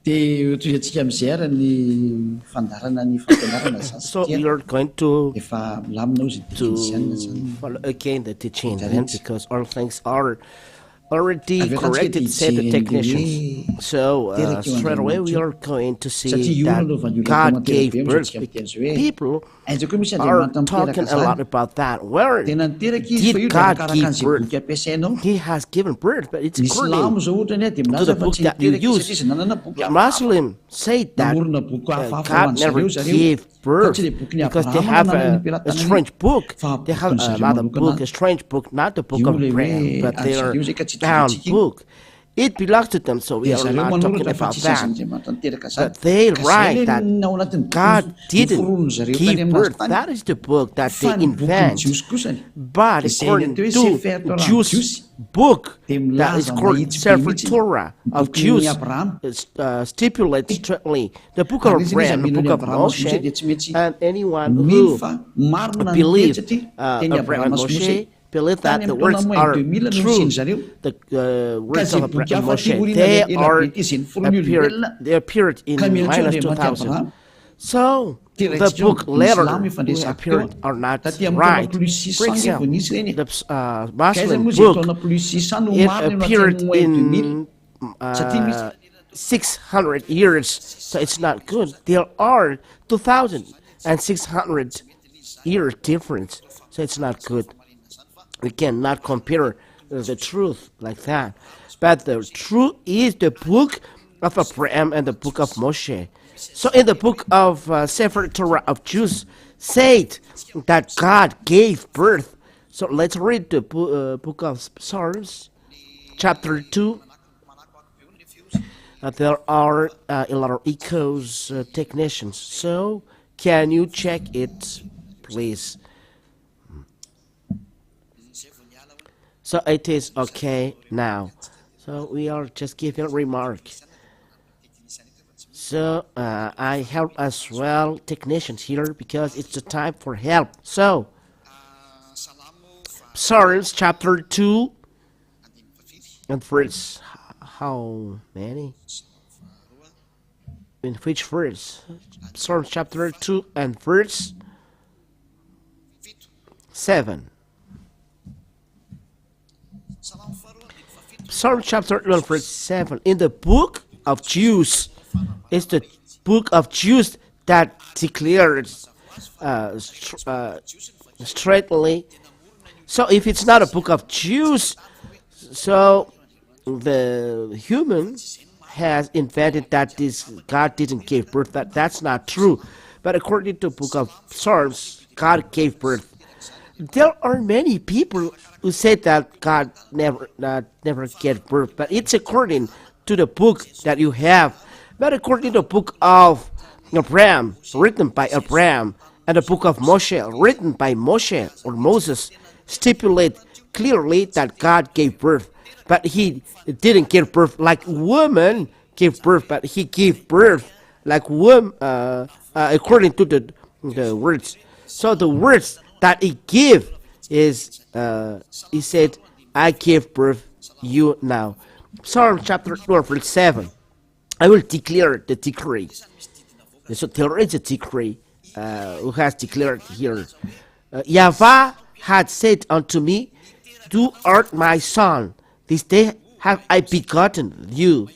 dia toy antsika amizay ara ny fandarana ny fampianarana zany So we are going to efa milamina izy tekinisianina zany follow again the teaching then, because all things are already corrected, said the technicians. So straight away we are going to see that God gave birth. People are talking a lot about that. Where did God give birth? He has given birth, but it's according to the book that you use. Muslims say that God never gave birth because they have a strange book. They have another book, a strange book, not the book of prayer, but their bound book. It belongs to them, so we are not talking about that. But they write that God didn't give birth. That is the book that they invent. But according to Jews' book, that is called Scriptural of Jews, stipulates strictly the book of Abraham, the book of Moshe, and anyone who believes Abraham and Moshe believe that the words are true. The words of Abraham and Moshe, they appeared in minus 2000. So the book later appeared are not right. For example, the Muslim book, it appeared in 600 years, so it's not good. There are 2,600 years difference, so it's not good. We cannot compare the truth like that. But the truth is the book of Abraham and the book of Moshe. So in the book of Scriptural of Jews said that God gave birth. So let's read the book of Psalms, chapter 2. There are a lot of echoes technicians. So can you check it, please? So it is okay now. So we are just giving a remark. So I help as well technicians here because it's the time for help. So Psalms chapter 2 and verse how many? In which verse? Psalms chapter 2 and verse 7. Psalm chapter 1 verse 7. In the book of Jews, it's the book of Jews that declares straightly. So if it's not a book of Jews, so the human has invented that this God didn't give birth. That's not true. But according to the book of Psalms, God gave birth. There are many people who say that God never gave birth, but it's according to the book that you have. But according to the book of Abraham, written by Abraham, and the book of Moshe, written by Moshe or Moses, stipulate clearly that God gave birth, but he didn't give birth like woman gave birth, but he gave birth like woman according to the words. So the words that he gave is, he said, I give birth you now. Psalm chapter 4 verse 7. I will declare the decree. So there is a decree who has declared here. YAHVAH had said unto me, thou art my son, this day have I begotten you.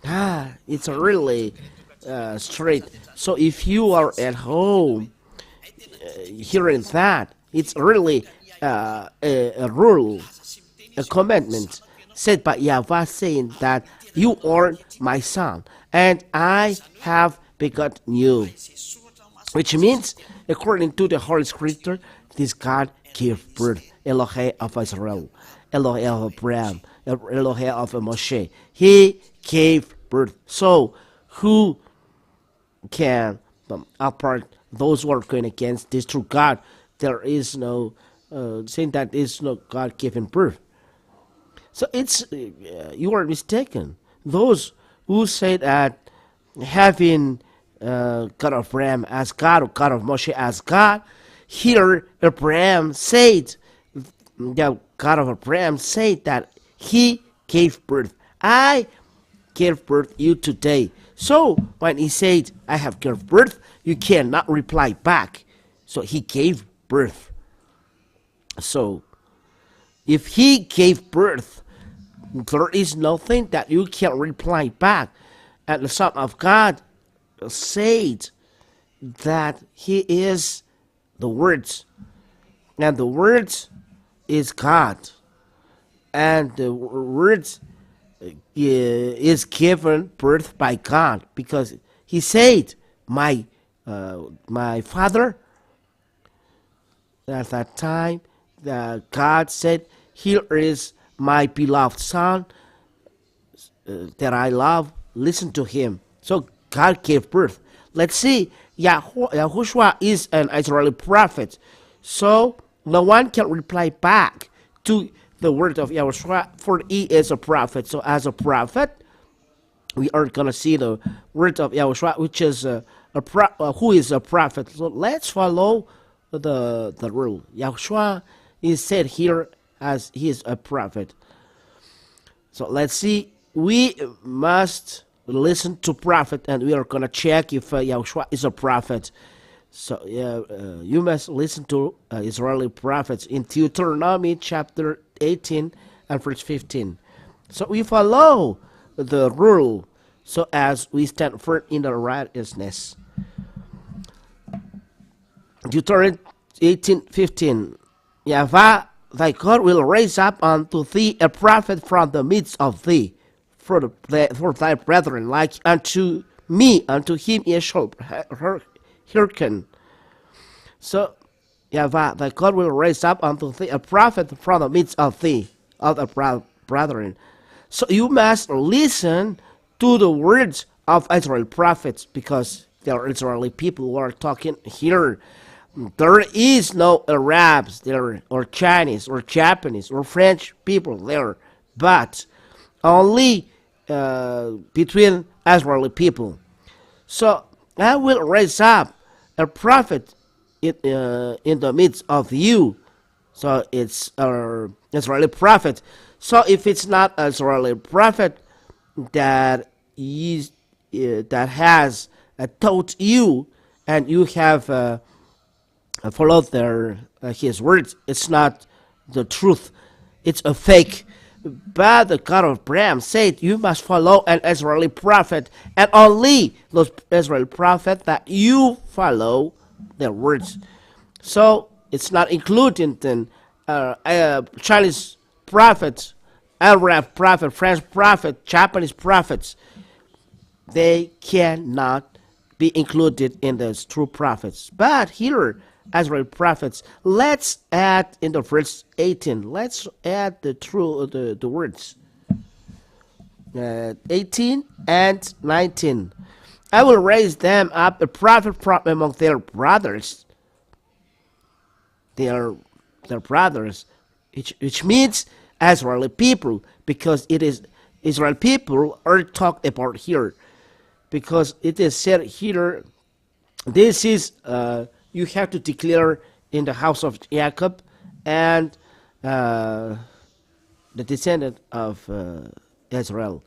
It's really straight. So if you are at home hearing that, it's really a rule, a commandment said by YAHVAH, saying that you are my son, and I have begotten you. Which means, according to the Holy Scripture, this God gave birth, Elohim of Israel, Elohim of Abraham, Elohim of Moshe. He gave birth. So, who can apart those who are going against this true God? There is no saying that is no God given birth. So it's you are mistaken. Those who say that having God of Abraham as God or God of Moshe as God, here Abraham said, the God of Abraham said that he gave birth. I gave birth you today. So when he said, I have given birth, you cannot reply back. So he gave birth. So if he gave birth, there is nothing that you can reply back. And the Son of God said that he is the words, and the words is God, and the words is given birth by God, because he said, my father, at that time God said, here is my beloved son, that I love, listen to him. So God gave birth. Let's see, Yahushua is an Israeli prophet. So no one can reply back to the word of Yahushua, for he is a prophet. So as a prophet, we are going to see the word of Yahushua, which is who is a prophet. So let's follow the rule. Yahushua is said here as he is a prophet. So let's see. We must listen to prophet, and we are going to check if Yahushua is a prophet. So you must listen to Israeli prophets in Deuteronomy chapter 18 and verse 15. So we follow the rule so as we stand firm in the righteousness. Deuteronomy 18:15. YAHVAH thy God will raise up unto thee a prophet from the midst of thee, for thy brethren, like unto me, unto him ye shall hearken. So YAHVAH thy God will raise up unto thee a prophet from the midst of thee, of the brethren. So you must listen to the words of Israel prophets, because there are Israeli people who are talking here. There is no Arabs there, or Chinese, or Japanese, or French people there, but only between Israeli people. So I will raise up a prophet in the midst of you. So it's an Israeli prophet. So if it's not an Israeli prophet that has taught you, and you have followed his words, it's not the truth, it's a fake. But the God of Abraham said you must follow an Israeli prophet, and only those Israeli prophets that you follow their words. So it's not included in Chinese prophets, Arab prophet, French prophet, Japanese prophets. They cannot be included in the true prophets. But here, Israel prophets, let's add in the verse 18. Let's add the words 18 and 19. I will raise them up a prophet from among their brothers. Their brothers, which means Israeli people, because it is Israel people are talked about here, because it is said here, this is you have to declare in the house of Jacob and the descendant of Israel.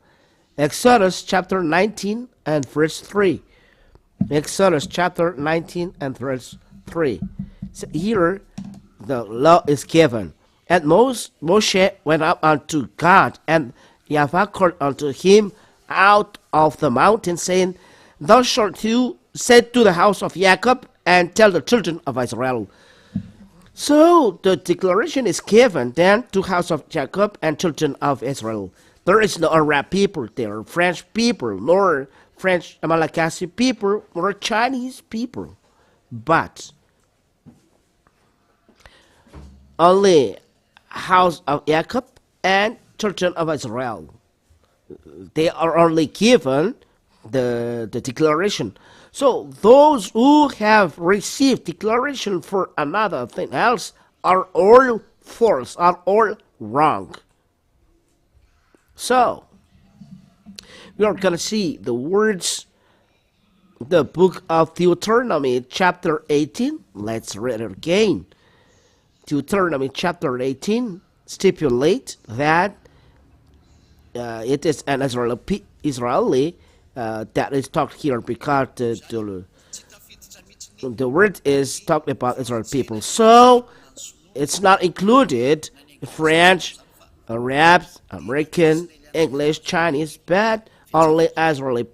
Exodus chapter 19 and verse 3. Exodus chapter 19 and verse 3. So here the law is given. And Moshe went up unto God, and YAHVAH called unto him out of the mountain, saying, Thou shalt you say to the house of Jacob, and tell the children of Israel. So the declaration is given then to house of Jacob and children of Israel. There is no Arab people there, French people, nor French Malagasy people, nor Chinese people, but only house of Jacob and children of Israel. They are only given the declaration. So those who have received declaration for another thing else are all false, are all wrong. So we are going to see the words, the book of Deuteronomy chapter 18. Let's read it again. Deuteronomy chapter 18 stipulate that it is an Israeli that is talked here, because the word is talked about Israel people. So it's not included French, Arabs, American, English, Chinese, but only Israeli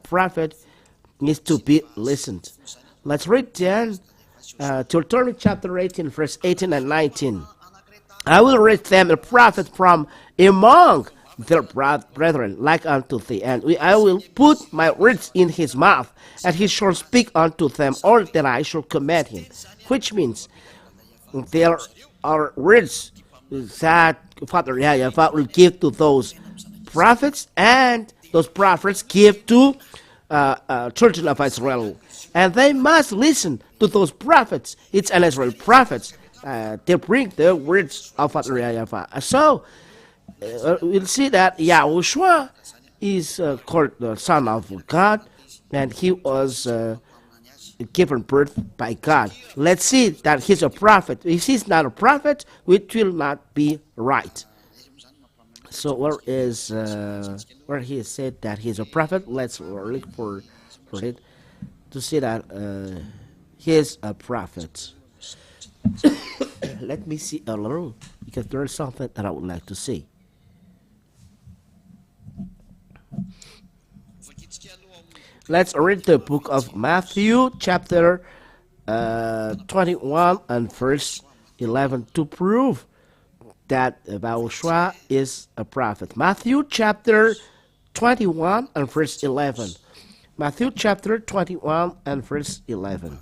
prophet needs to be listened. Let's read then Deuteronomy chapter 18, verse 18 and 19. I will raise them a prophet from among their brethren, like unto thee, and I will put my words in his mouth, and he shall speak unto them all that I shall command him. Which means there are words that Father YAHVAH will give to those prophets, and those prophets give to children of Israel. And they must listen to those prophets. It's an Israel prophets. They bring the words of Father YAHVAH. So we'll see that YAHOSHUAH is called the Son of God, and he was given birth by God. Let's see that he's a prophet. If he's not a prophet, it will not be right. So where he said that he's a prophet? Let's look for it to see that he is a prophet. Let me see a little, because there is something that I would like to see. Let's read the book of Matthew, chapter 21 and verse 11 to prove that YAHOSHUAH is a prophet. Matthew chapter 21 and verse 11. Matthew chapter 21 and verse 11.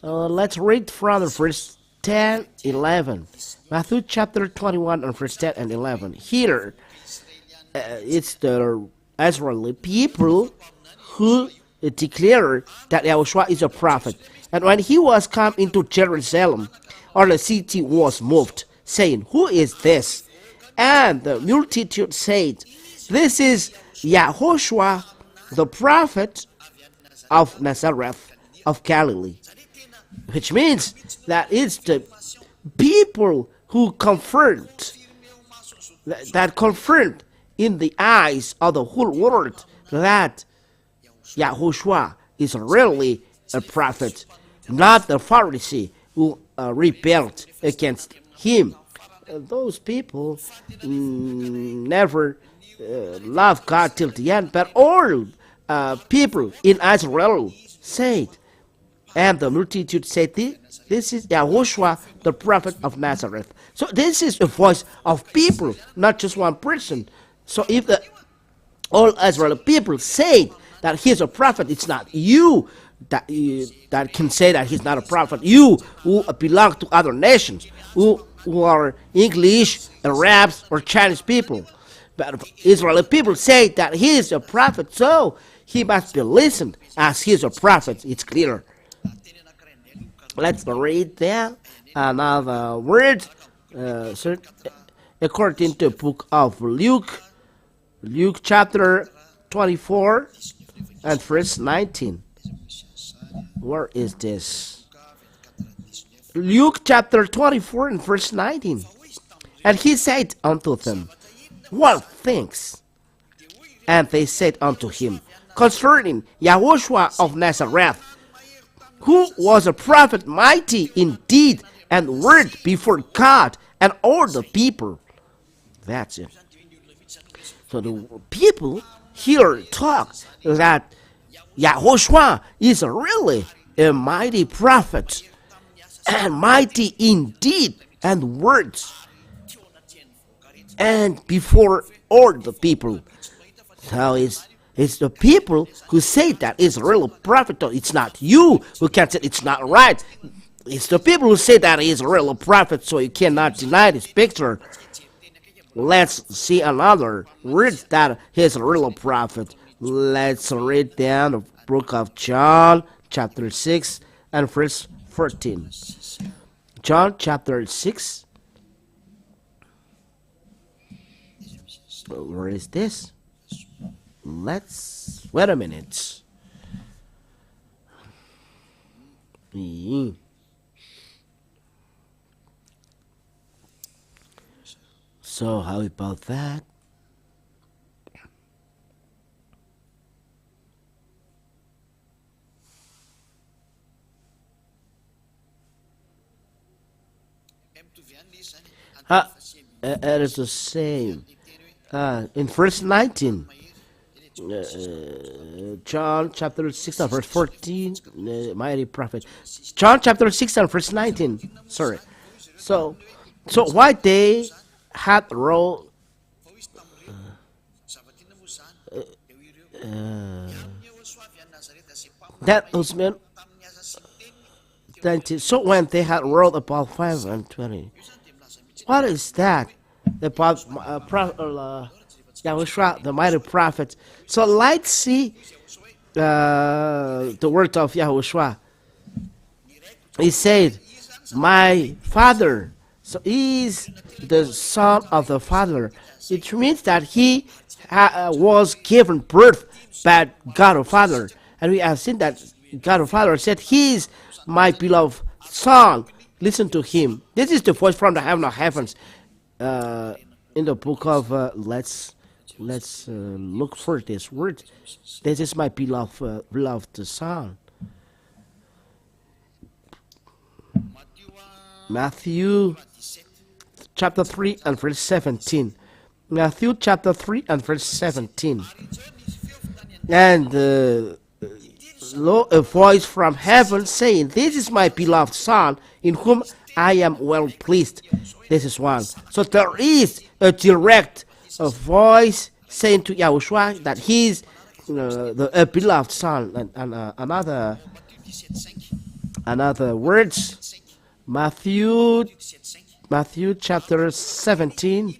Let's read from verse 10, 11. Matthew chapter 21 and verse 10 and 11. Here, it's the Israeli people who declare that YAHOSHUAH is a prophet. And when he was come into Jerusalem, all the city was moved, saying, "Who is this?" And the multitude said, "This is YAHOSHUAH, the prophet of Nazareth of Galilee." Which means that it's the people who confirmed, that confirmed in the eyes of the whole world that YAHOSHUAH is really a prophet, not the Pharisee who rebelled against him. Those people never loved God till the end, but all people in Israel said, and the multitude said, "This is YAHOSHUAH, the prophet of Nazareth." So this is a voice of people, not just one person. So if all Israeli people say that he's a prophet, it's not you that can say that he's not a prophet. You who belong to other nations, who are English, Arabs, or Chinese people. But Israeli people say that he is a prophet, so he must be listened as he is a prophet. It's clear. Let's read there another word. According to the book of Luke chapter 24 and verse 19. Where is this? Luke chapter 24 and verse 19. And he said unto them, "What things?" And they said unto him, "Concerning YAHOSHUAH of Nazareth, who was a prophet mighty in deed and word before God and all the people." That's it. So the people here talk that YAHOSHUAH is really a mighty prophet, and mighty in deed and words, and before all the people. So it's the people who say that it's a real prophet. It's not you who can say it's not right. It's the people who say that he's a real prophet, so you cannot deny this picture. Let's see another word that he's a real prophet. Let's read down the book of John, chapter 6, and verse 14. John, chapter 6. Where is this? Let's wait a minute. So how about that? It is the same. In verse 19, John chapter 6 and verse 14, mighty prophet. John chapter 6 and verse 19. Sorry. So why they had wrote that was meant. So when they had wrote about 5 and 20, what is that? Yahushua, the mighty prophet. So let's see the word of Yahushua. He said, my father. So he is the son of the father. It means that he was given birth by God the Father. And we have seen that God the Father said, he is my beloved son. Listen to him. This is the voice from the heaven of heavens. In the book of, let's look for this word. This is my beloved son. Matthew chapter 3 and verse 17. Matthew chapter 3 and verse 17. And lo, a voice from heaven saying, this is my beloved son, in whom I am well pleased. This is one. So there is a direct voice saying to Yahushua that he is the beloved son. And another words. Matthew chapter 17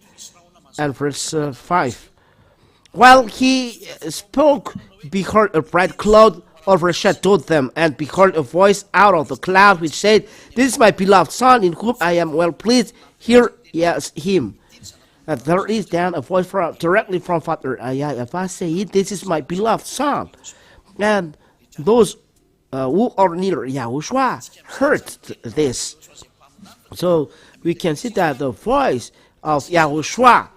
and verse 5. While he spoke, behold, a bright cloud overshadowed them, and behold, a voice out of the cloud which said, this is my beloved son, in whom I am well pleased. Hear him. And there is then a voice directly from Father YAHVAH saying, this is my beloved son. And those who are near Yahushua heard this. So we can see that the voice of Yahushua,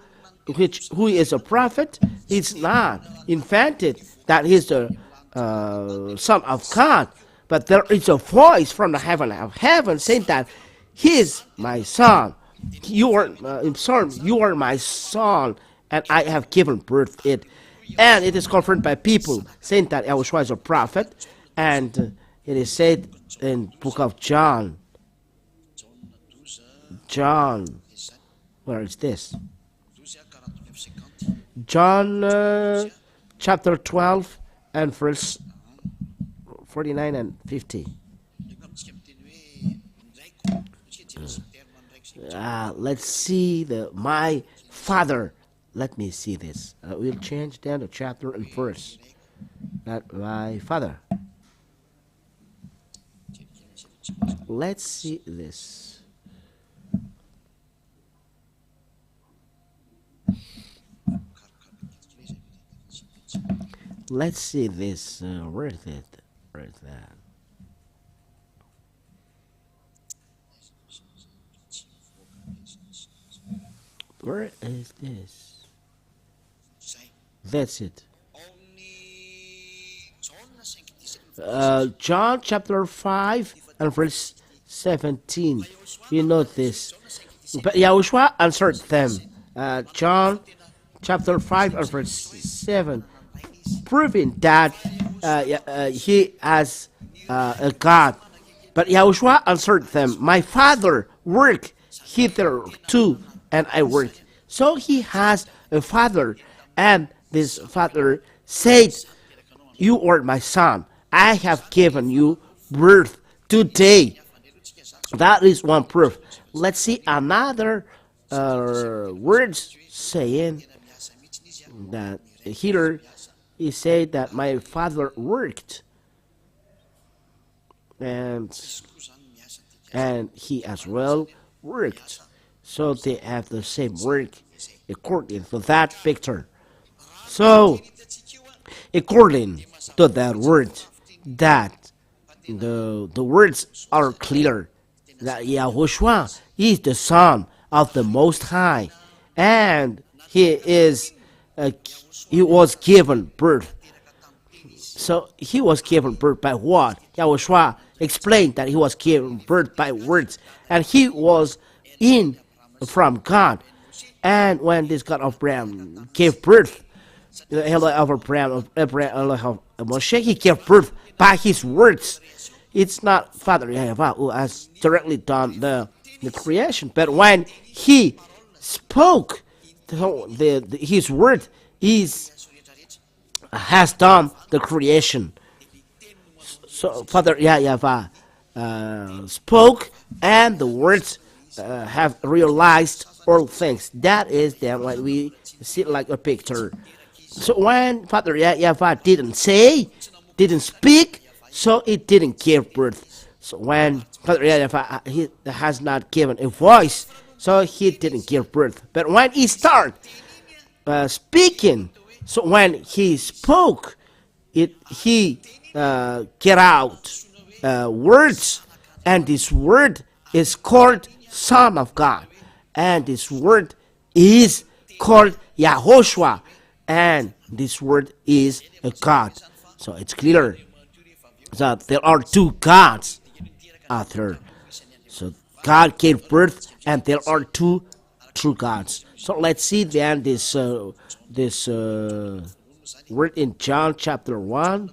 who is a prophet, is not invented that he's the Son of God, but there is a voice from the heaven of heaven saying that he is my son. You are my son, and I have given birth it. And it is confirmed by people saying that Yahushua is a prophet, and it is said in book of John. Where is this? John chapter 12 and verse 49 and 50. Let's see my father. Let me see this. We'll change down the chapter and verse. That my father. Let's see this. Let's see this. Where is it? Where is that? Where is this? That's it. John chapter 5 and verse 17. You know this. But Yahushua answered them. John chapter 5 and verse 7. Proving that he has a God. But Yahushua answered them, my Father work hitherto, and I work. So he has a father, and this father said, you are my son. I have given you birth today. That is one proof. Let's see another words saying that here he said that my father worked, and he as well worked. So they have the same work according to that picture. So according to that word, that the words are clear, that Yahushua is the Son of the Most High, and he was given birth. So he was given birth by what? Yahushua explained that he was given birth by words, and he was from God. And when this God of Abraham gave birth, the Elohim of Abraham, Elohim of Moshe, he gave birth by his words. It's not Father YAHVAH who has directly done the creation, but when he spoke, his word has done the creation. So Father YAHVAH spoke, and the words have realized all things. That is then when we see like a picture. So when Father YAHVAH didn't speak, so it didn't give birth. So when Father YAHVAH he has not given a voice, so he didn't give birth. But when he started speaking, so when he spoke, he get out words, and this word is called Son of God, and this word is called YAHOSHUAH, and this word is a God. So it's clear that there are two gods out there. So God gave birth, and there are two true gods. So let's see then this word in John chapter 1.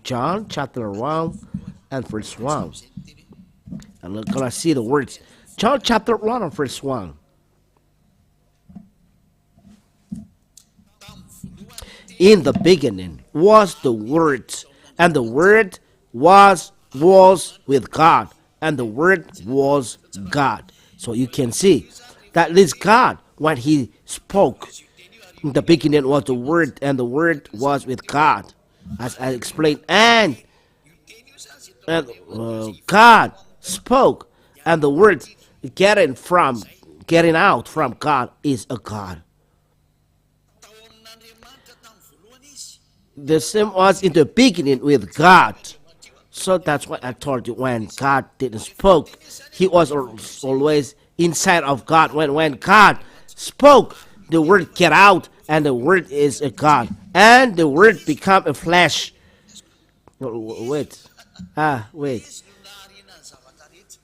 John chapter 1 and verse 1. And we're going to see the words. John chapter 1 and verse 1. In the beginning was the Word, and the Word was with God, and the Word was God. So you can see that this God, when he spoke, in the beginning was the Word, and the Word was with God, as I explained. And God spoke, and the Word getting out from God is a God. The same was in the beginning with God. So that's what I told you. When God didn't spoke, he was always inside of God. When God spoke, the word get out, and the word is a God, and the word become a flesh. Wait.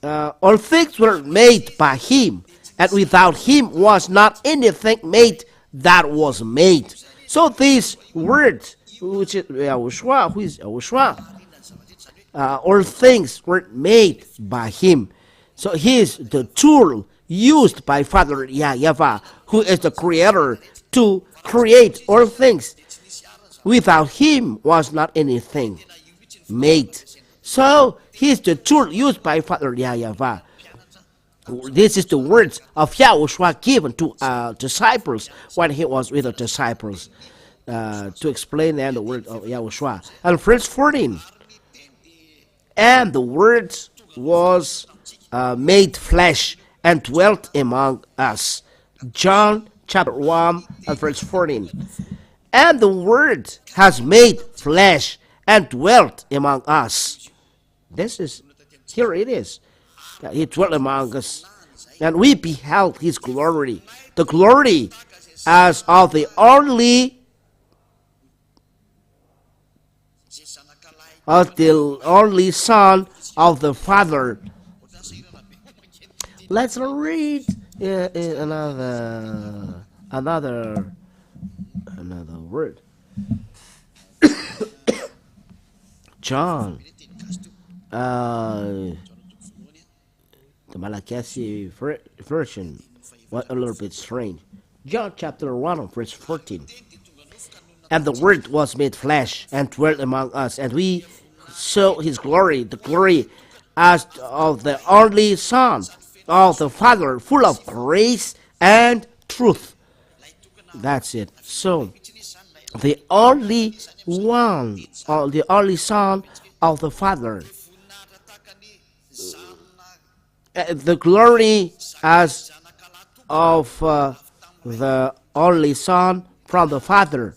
All things were made by him, and without him was not anything made that was made. So these words, which is YAHOSHUAH, who is YAHOSHUAH, all things were made by him. So he is the tool used by Father YAHVAH, who is the creator, to create all things. Without him was not anything made. So he is the tool used by Father YAHVAH. This is the words of YAHOSHUAH given to disciples when he was with the disciples, to explain then the word of YAHOSHUAH. And verse 14, and the word was made flesh and dwelt among us. John chapter 1 and verse 14. And the word has made flesh and dwelt among us. Here it is. He dwelt among us. And we beheld his glory. The glory as of the only Son of the Father. Let's read another word. John, the Malachi version was a little bit strange. John chapter 1 verse 14. And the Word was made flesh and dwelt among us, and we saw his glory, the glory as of the only Son of the Father, full of grace and truth. That's it. So, the only one, or the only Son of the Father, the glory as of the only Son from the Father.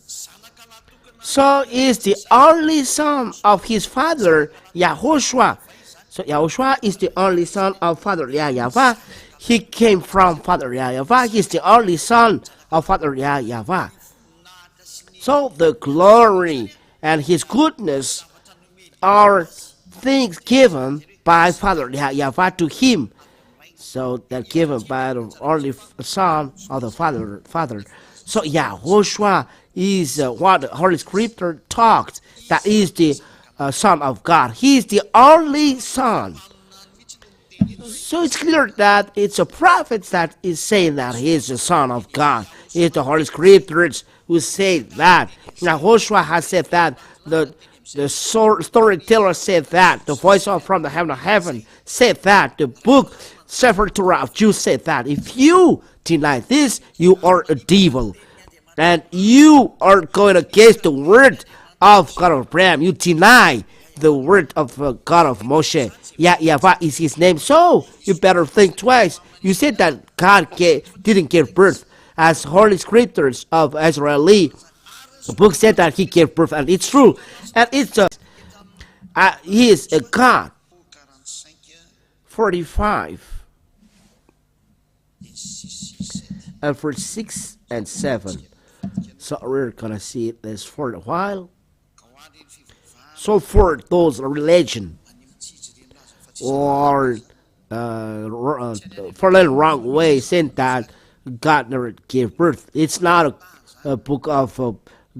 So is the only Son of his Father, YAHOSHUAH. So YAHOSHUAH is the only Son of Father YAHVAH. He came from Father YAHVAH. He is the only Son of Father YAHVAH. So the glory and his goodness are things given by Father YAHVAH to him. So they're given by the only Son of the Father. So YAHOSHUAH is what the Holy Scripture talked. That is the Son of God. He is the only Son. So it's clear that it's a prophet that is saying that he is the Son of God. It's the Holy Scriptures who say that. YAHOSHUAH has said that the The storyteller said that. The voice from the heaven of heaven said that. The book Scriptural of Jews said that. If you deny this, you are a devil. And you are going against the word of God of Abraham. You deny the word of God of Moshe. YAHVAH is his name. So you better think twice. You said that God didn't give birth. As Holy Scriptures of Israeli, the book said that he gave birth, and it's true. And it's he is a God. 45 and for 6 and 7. So we're gonna see this for a while. So for those religion or for the wrong way, saying that God never gave birth. It's not a book of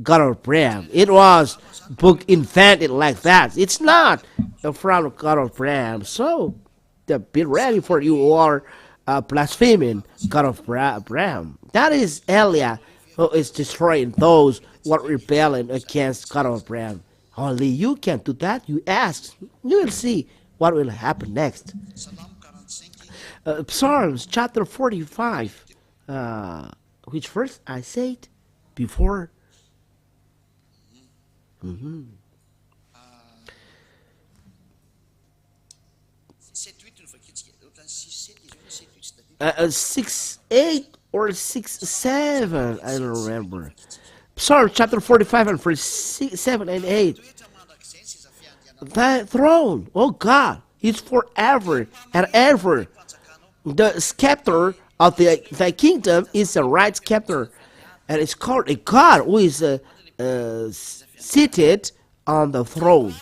God of Abraham. It was a book invented like that. It's not from God of Abraham. So be ready for you are blaspheming God of Abraham. That is Eliah who is destroying those who are rebelling against God of Abraham. Only you can do that. You ask. You will see what will happen next. Psalms chapter 45. Which verse I said before? Mm-hmm. 6:8 or 6:7, I don't remember. Psalm chapter 45 and verse 7 and 8. Thy throne, O God, is forever and ever. The scepter of thy kingdom is the right scepter, and it's called a God who is seated on the throne.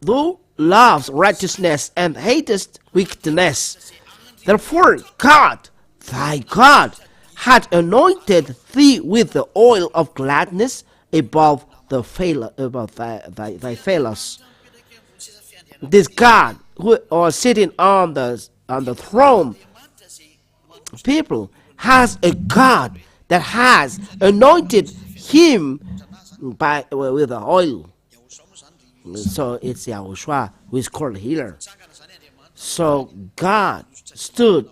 Thou loves righteousness and hatest wickedness. Therefore God, thy God, hath anointed thee with the oil of gladness above thy fellows. This God who is sitting on the throne, people, has a God that has anointed him with the oil. So it's Yahushua who is called healer. So God stood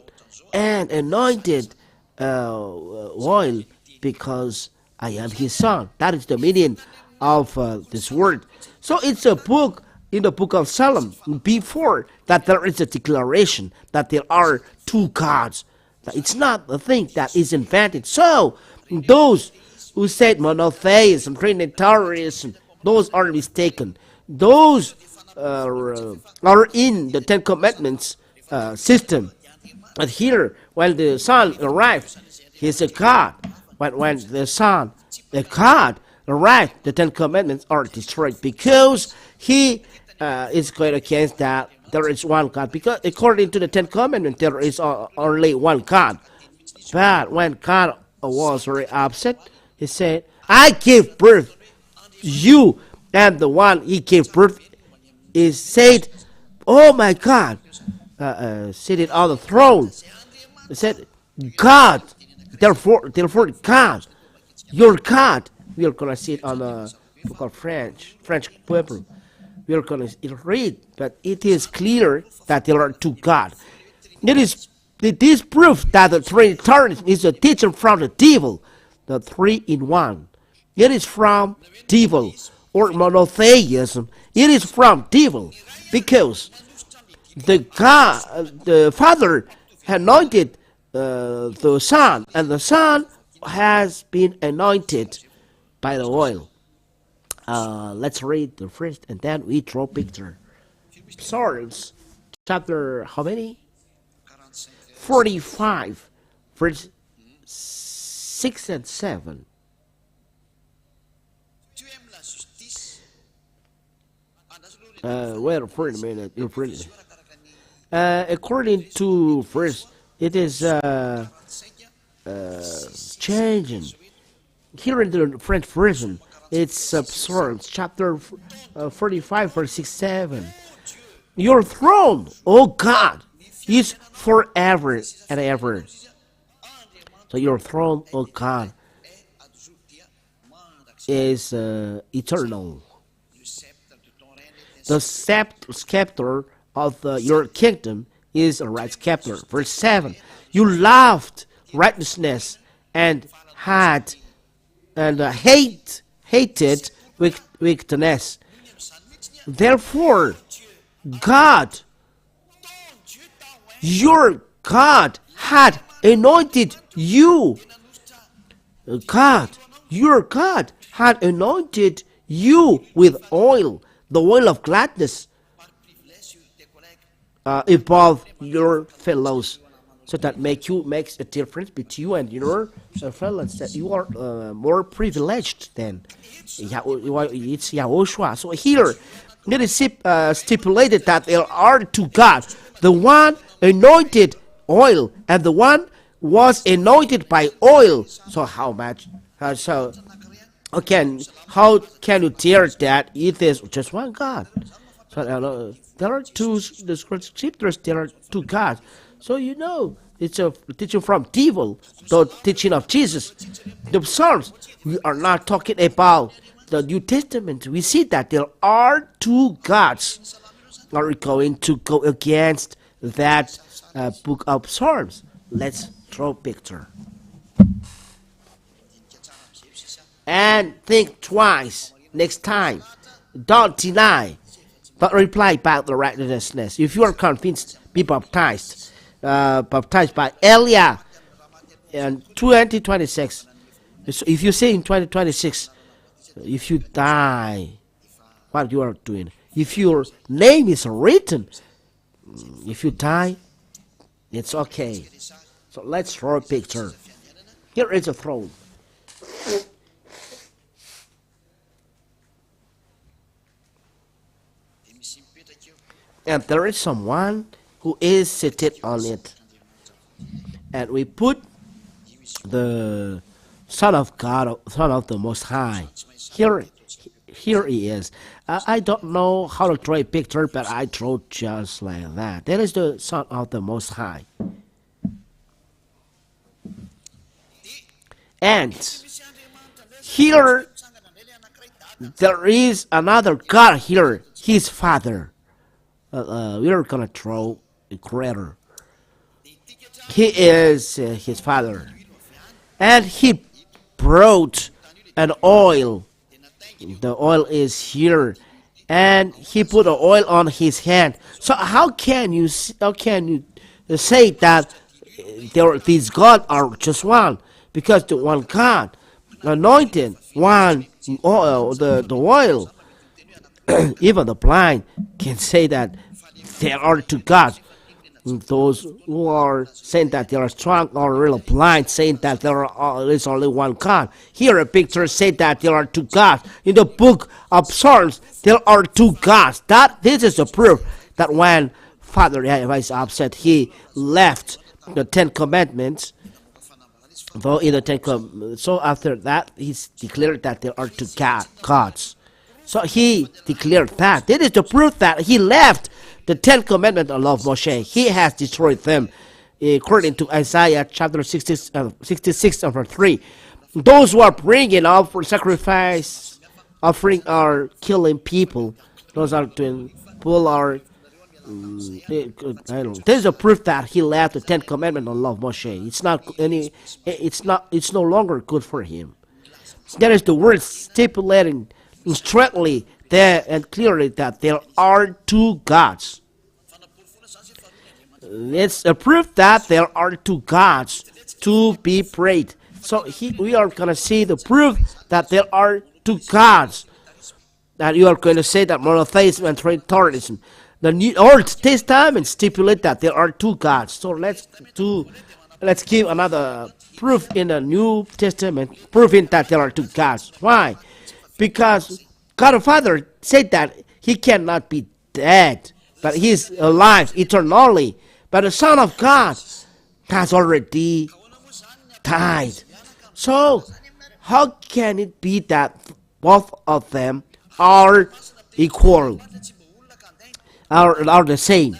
and anointed oil because I am his son. That is the meaning of this word. So it's a book in the book of Psalm before that there is a declaration that there are two gods. It's not a thing that is invented. So those who said monotheism, trinitarianism, those are mistaken. Those are in the Ten Commandments system. But here, when the Son arrived, he's a God. When the Son, the God, arrived, the Ten Commandments are destroyed because he is going against that there is one God. Because according to the Ten Commandments, there is only one God. But when God was very upset, he said, I gave birth to you. And the one he gave birth is said, oh my God, sitting on the throne. He said, God, therefore God, your God. We are going to see it on the book of French people. We are going to read, but it is clear that there are two gods. It is proof that the Trinitarianism is a teaching from the devil, the 3-in-1. It is from devil, or monotheism. It is from devil, because the Father anointed the Son, and the Son has been anointed by the oil. Let's read the first, and then we draw picture. Psalms chapter how many? 45, verse 6 and 7. Wait for a minute. According to verse, it is changing. Here in the French version, it's Psalms chapter 45, verse 6, 7. Your throne, O God, is forever and ever. So your throne, O God, is eternal. The scepter of your kingdom is a right scepter. Verse 7. You loved righteousness and hated wickedness. Therefore, God, your God, had anointed you. God, your God, had anointed you with oil, the oil of gladness, above your fellows, so that makes a difference between you and your fellows, that you are more privileged than it's Yahushua. So here it is stipulated that there are two gods, the one anointed oil and the one was anointed by oil. So how much? How can you dare that it is just one God? So there are two, the scriptures, there are two gods. So it's a teaching from devil, the teaching of Jesus. The Psalms, we are not talking about the New Testament. We see that there are two gods. Are we going to go against that book of Psalms? Let's draw a picture. And think twice next time. Don't deny, but reply about the righteousness. If you are convinced, be baptized. Baptized by Elia in 2026. So if you say in 2026, if you die, what you are doing? If your name is written, if you die, it's okay. So let's draw a picture. Here is a throne. And there is someone who is seated on it. And we put the Son of God, Son of the Most High. Here he is. I don't know how to draw a picture, but I draw just like that. That is the Son of the Most High. And here there is another God here, his Father. We are gonna draw a creator. He is his Father, and he brought an oil. The oil is here, and he put the oil on his hand. So how can you say that these gods are just one? Because the one God anointed one oil, the oil. Even the blind can say that there are two gods. Those who are saying that they are strong or really blind, saying that there is only one God. Here a picture said that there are two gods. In the book of Psalms, there are two gods. This is the proof that when Father YAHVAH is upset, he left the Ten Commandments. So after that, he declared that there are two gods. So he declared that. This is the proof that he left the Ten Commandments of Moshe. He has destroyed them. According to Isaiah chapter 66 verse 3. Those who are bringing up for sacrifice, offering are killing people. Those are doing people are. This is a proof that he left the Ten Commandments of Moshe. It's no longer good for him. That is the word stipulating straightly there and clearly that there are two gods. It's a proof that there are two gods to be prayed. So we are going to see the proof that there are two gods. That you are going to say that monotheism and Trinitarianism. The Old Testament stipulate that there are two gods. So let's give another proof in the New Testament, proving that there are two gods. Why? Because God the Father said that he cannot be dead, but he is alive eternally. But the Son of God has already died. So how can it be that both of them are equal, are the same?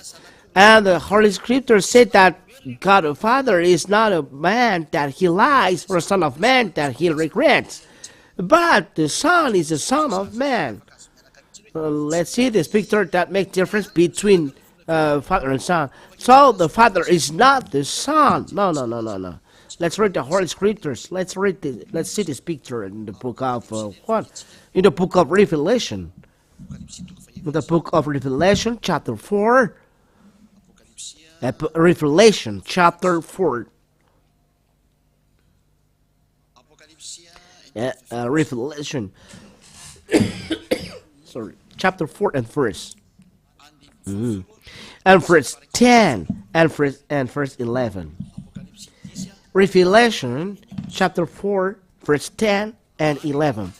And the Holy Scripture said that God the Father is not a man that he lies, or a son of man that he regrets. But the Son is the Son of Man. Let's see this picture that makes difference between Father and Son. So the Father is not the Son. No. Let's read the Holy Scriptures. Let's see this picture in the book of what? In the book of Revelation. In the book of Revelation, chapter 4. Revelation, chapter 4. Revelation. Sorry, chapter 4 and verse. And verse 10 and verse 11. Revelation chapter 4 verse 10 and 11.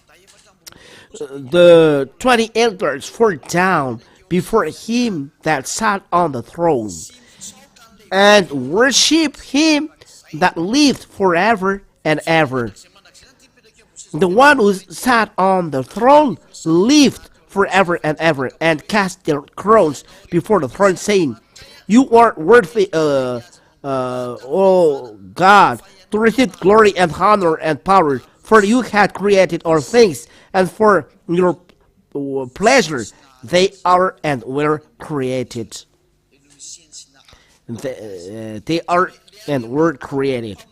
The 20 elders fall down before him that sat on the throne, and worship him that lived forever and ever. The one who sat on the throne lived forever and ever, and cast their crowns before the throne, saying, You are worthy, O God, to receive glory and honor and power, for you had created all things, and for your pleasure they are and were created. They are and were created.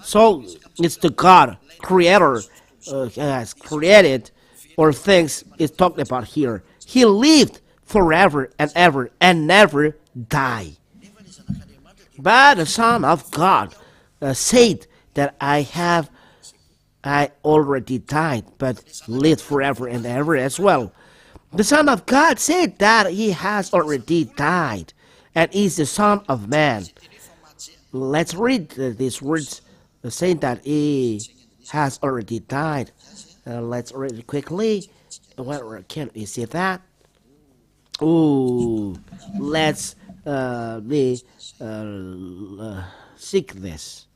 So it's the God, Creator, has created all things is talked about here. He lived forever and ever and never died. But the Son of God said that I already died, but lived forever and ever as well. The Son of God said that he has already died and is the Son of Man. Let's read these words saying that he has already died. Let's read it quickly. Where can we see that? Oh, let's seek this.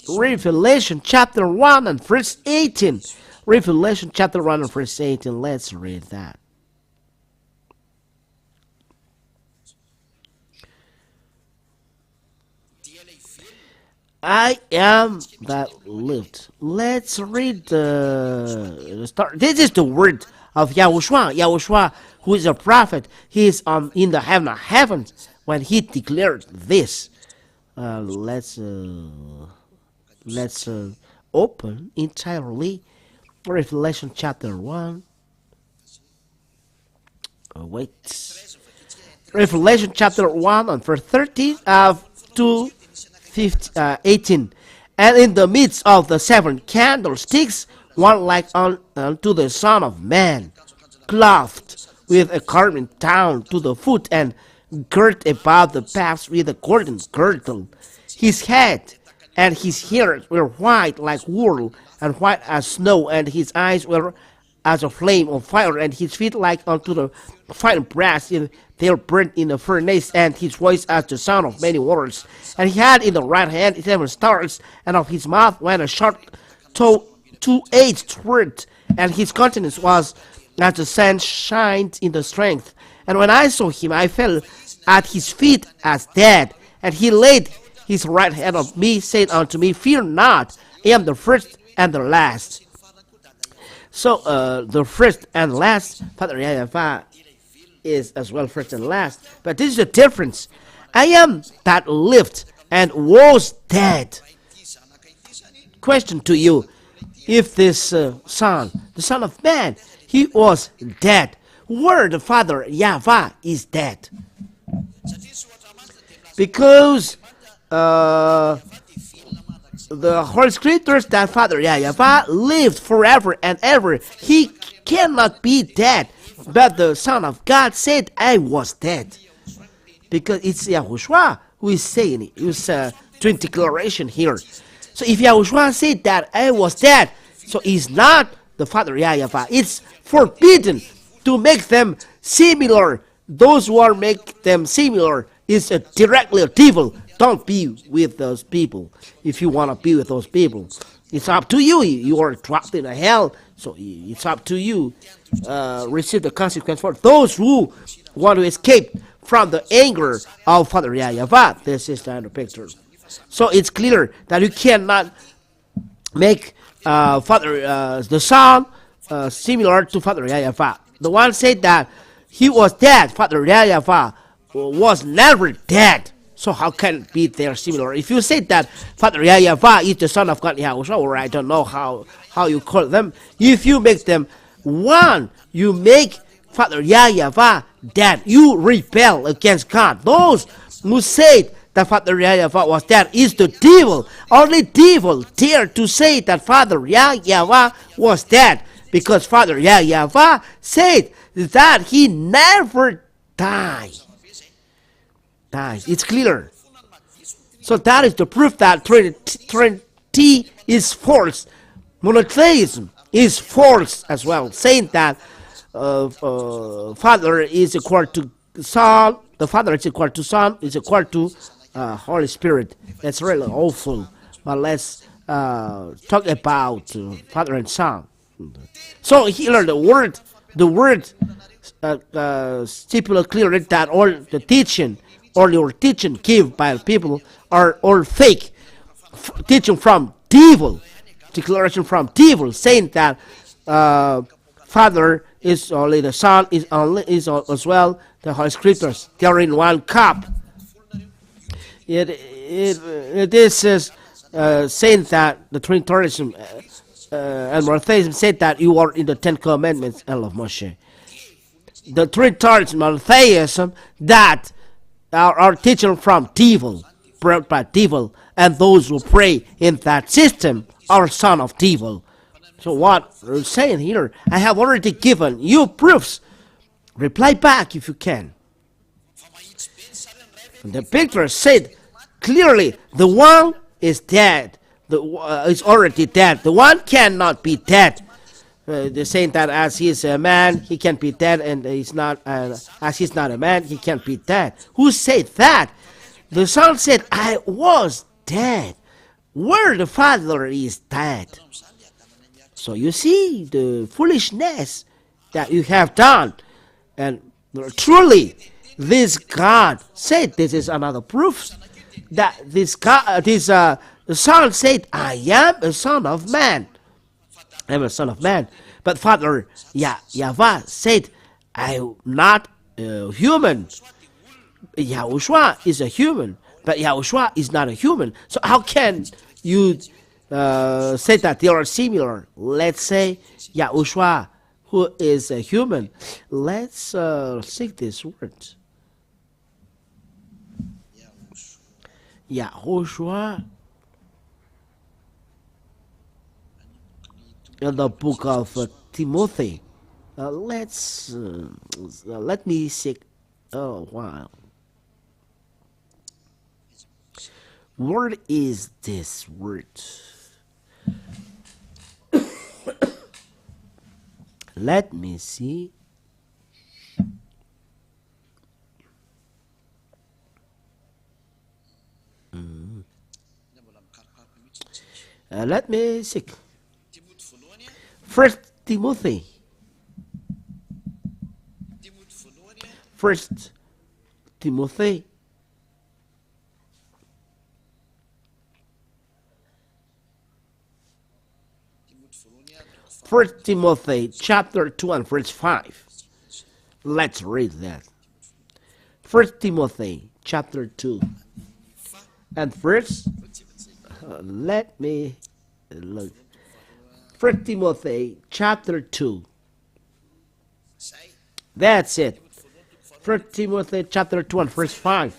Revelation chapter 1 and verse 18. Revelation chapter 1 and verse 18. Let's read that. I am that lived. Let's read the start. This is the word of Yahushua. Yahushua, who is a prophet, he is in the heavens when he declared this. Let's open entirely Revelation chapter 1. Wait. Revelation chapter 1 and verse 13 to 18. And in the midst of the 7 candlesticks, one like unto the Son of Man, clothed with a garment down to the foot, and girt about the paps with a golden girdle. His head and his hair were white like wool, and white as snow, and his eyes were as a flame of fire, and his feet like unto the fine brass, they were burnt in a furnace, and his voice as the sound of many waters. And he had in the right hand 7 stars, and of his mouth went a sharp two-edged sword, and his countenance was as the sun shined in the strength. And when I saw him, I fell at his feet as dead. And he laid his right hand on me, saying unto me, Fear not, I am the first and the last. So the first and last, Father YAHVAH is as well first and last. But this is the difference. I am that lived and was dead. Question to you. If this Son, the Son of Man, he was dead, where the Father YAHVAH is dead? Because the Holy Scriptures that Father YAHVAH lived forever and ever. He cannot be dead. But the Son of God said, I was dead. Because it's Yahushua who is saying it. It's a twin declaration here. So if Yahushua said that I was dead, so it's not the Father YAHVAH. It's forbidden to make them similar. Those who are make them similar is directly a devil. Don't be with those people if you want to be with those people. It's up to you. You are trapped in a hell, so it's up to you. Receive the consequence for those who want to escape from the anger of Father YAHVAH. This is the other picture. So it's clear that you cannot make the Son similar to Father YAHVAH. The one said that he was dead. Father YAHVAH was never dead. So how can it be there similar? If you say that Father YAHVAH is the Son of God Yahushua, or I don't know how you call them, if you make them one, you make Father YAHVAH dead. You rebel against God. Those who said that Father YAHVAH was dead is the devil. Only devil dare to say that Father YAHVAH was dead, because Father YAHVAH said that he never died. It's clear. So that is the proof that Trinity is false. Monotheism is false as well, saying that Father is equal to Son, the Father is equal to Son, is equal to Holy Spirit. That's really awful. But let's talk about Father and Son. So here the word stipulate clearly that all the teaching, all your teaching given by people are all fake. Teaching from devil, declaration from devil, saying that Father is only the Son, is as well the Holy Scriptures. They are in one cup. It is saying that the Trinitarianism and monotheism said that you are in the Ten Commandments of Moshe. The Trinitarianism, monotheism, that are teaching from devil, brought by devil, and those who pray in that system are son of devil. So what we're saying here, I have already given you proofs. Reply back if you can. The picture said clearly, the one is dead. Is already dead. The one cannot be dead. They're saying that as he is a man, he can be dead, and he's not. As he's not a man, he can't be dead. Who said that? The Son said, "I was dead." Where the Father is dead. So you see the foolishness that you have done, and truly, this God said, this is another proof that this God, the Son said, "I am a son of man." I am a son of man. But Father YAHVAH said, "I am not a human." Yahushua is a human, but Yahushua is not a human. So how can you say that they are similar? Let's say Yahushua, who is a human. Let's seek this word. Yahushua. In the book of Timothy. Let me seek a while. Where is this word? Let me see. Let me seek. First Timothy. First Timothy. First Timothy chapter 2 and verse 5. Let's read that. First Timothy chapter 2 and verse. Let me look. First Timothy chapter 2. That's it. First Timothy chapter 2 and verse 5.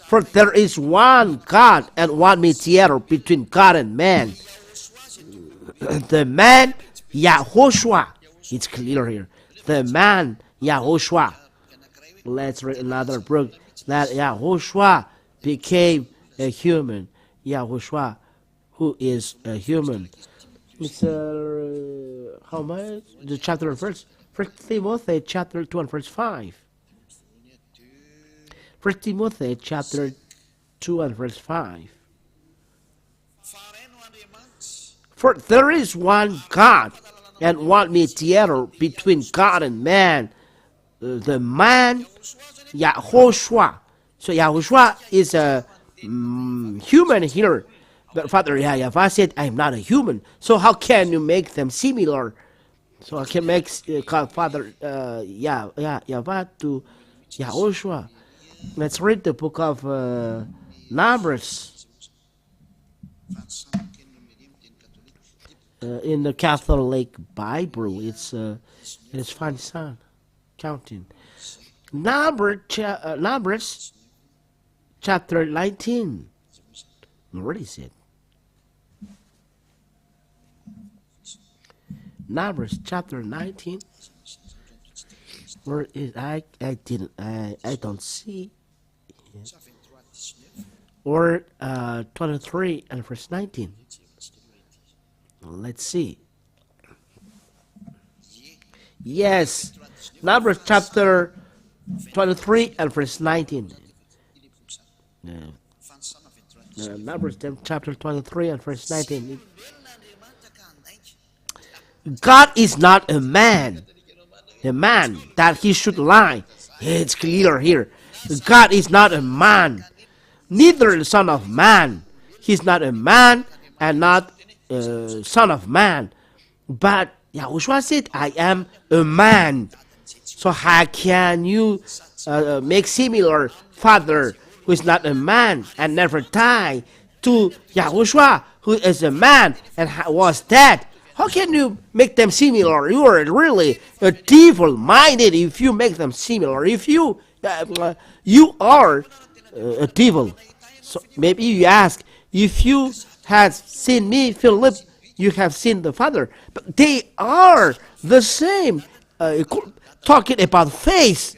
For there is one God and one mediator between God and man, the man YAHOSHUAH. It's clear here. The man YAHOSHUAH. Let's read another book. That YAHOSHUAH became a human. YAHOSHUAH, who is a human. It's how much? The chapter and verse. First Timothy chapter 2 and verse 5. First Timothy chapter 2 and verse 5. For there is one God and one mediator between God and man, the man YAHOSHUAH. So YAHOSHUAH is a human here. But Father YAHVAH said, I am not a human. So how can you make them similar? So I can make call Father YAHVAH to YAHOSHUAH. Let's read the book of Numbers. In the Catholic Bible, it's FRANÇAIS counting. Numbers chapter 19. Where is it? Numbers chapter 19. Where is I don't see it. Or 23 and verse 19. Let's see. Yes, Numbers chapter 23 and verse 19. Numbers chapter 23 and verse 19. God is not a man that he should lie. It's clear here. God is not a man, neither the son of man. He's not a man and not a son of man. But Yahushua said, I am a man. So how can you make similar Father who is not a man and never died to Yahushua who is a man and was dead? How can you make them similar? You are really a devil-minded if you make them similar. If you are a devil. So maybe you ask, if you have seen me, Philip, you have seen the Father. But they are the same. Talking about faith.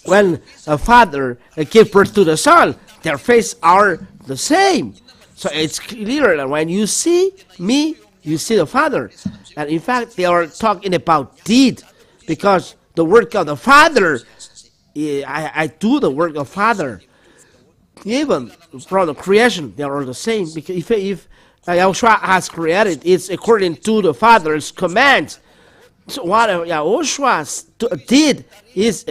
When a father gives birth to the son, their faces are the same. So it's clear that when you see me, you see the Father. And in fact, they are talking about deed, because the work of the Father, I do the work of Father. Even from the creation, they are the same. Because if Yahushua has created, it's according to the Father's command. So what Yahushua did is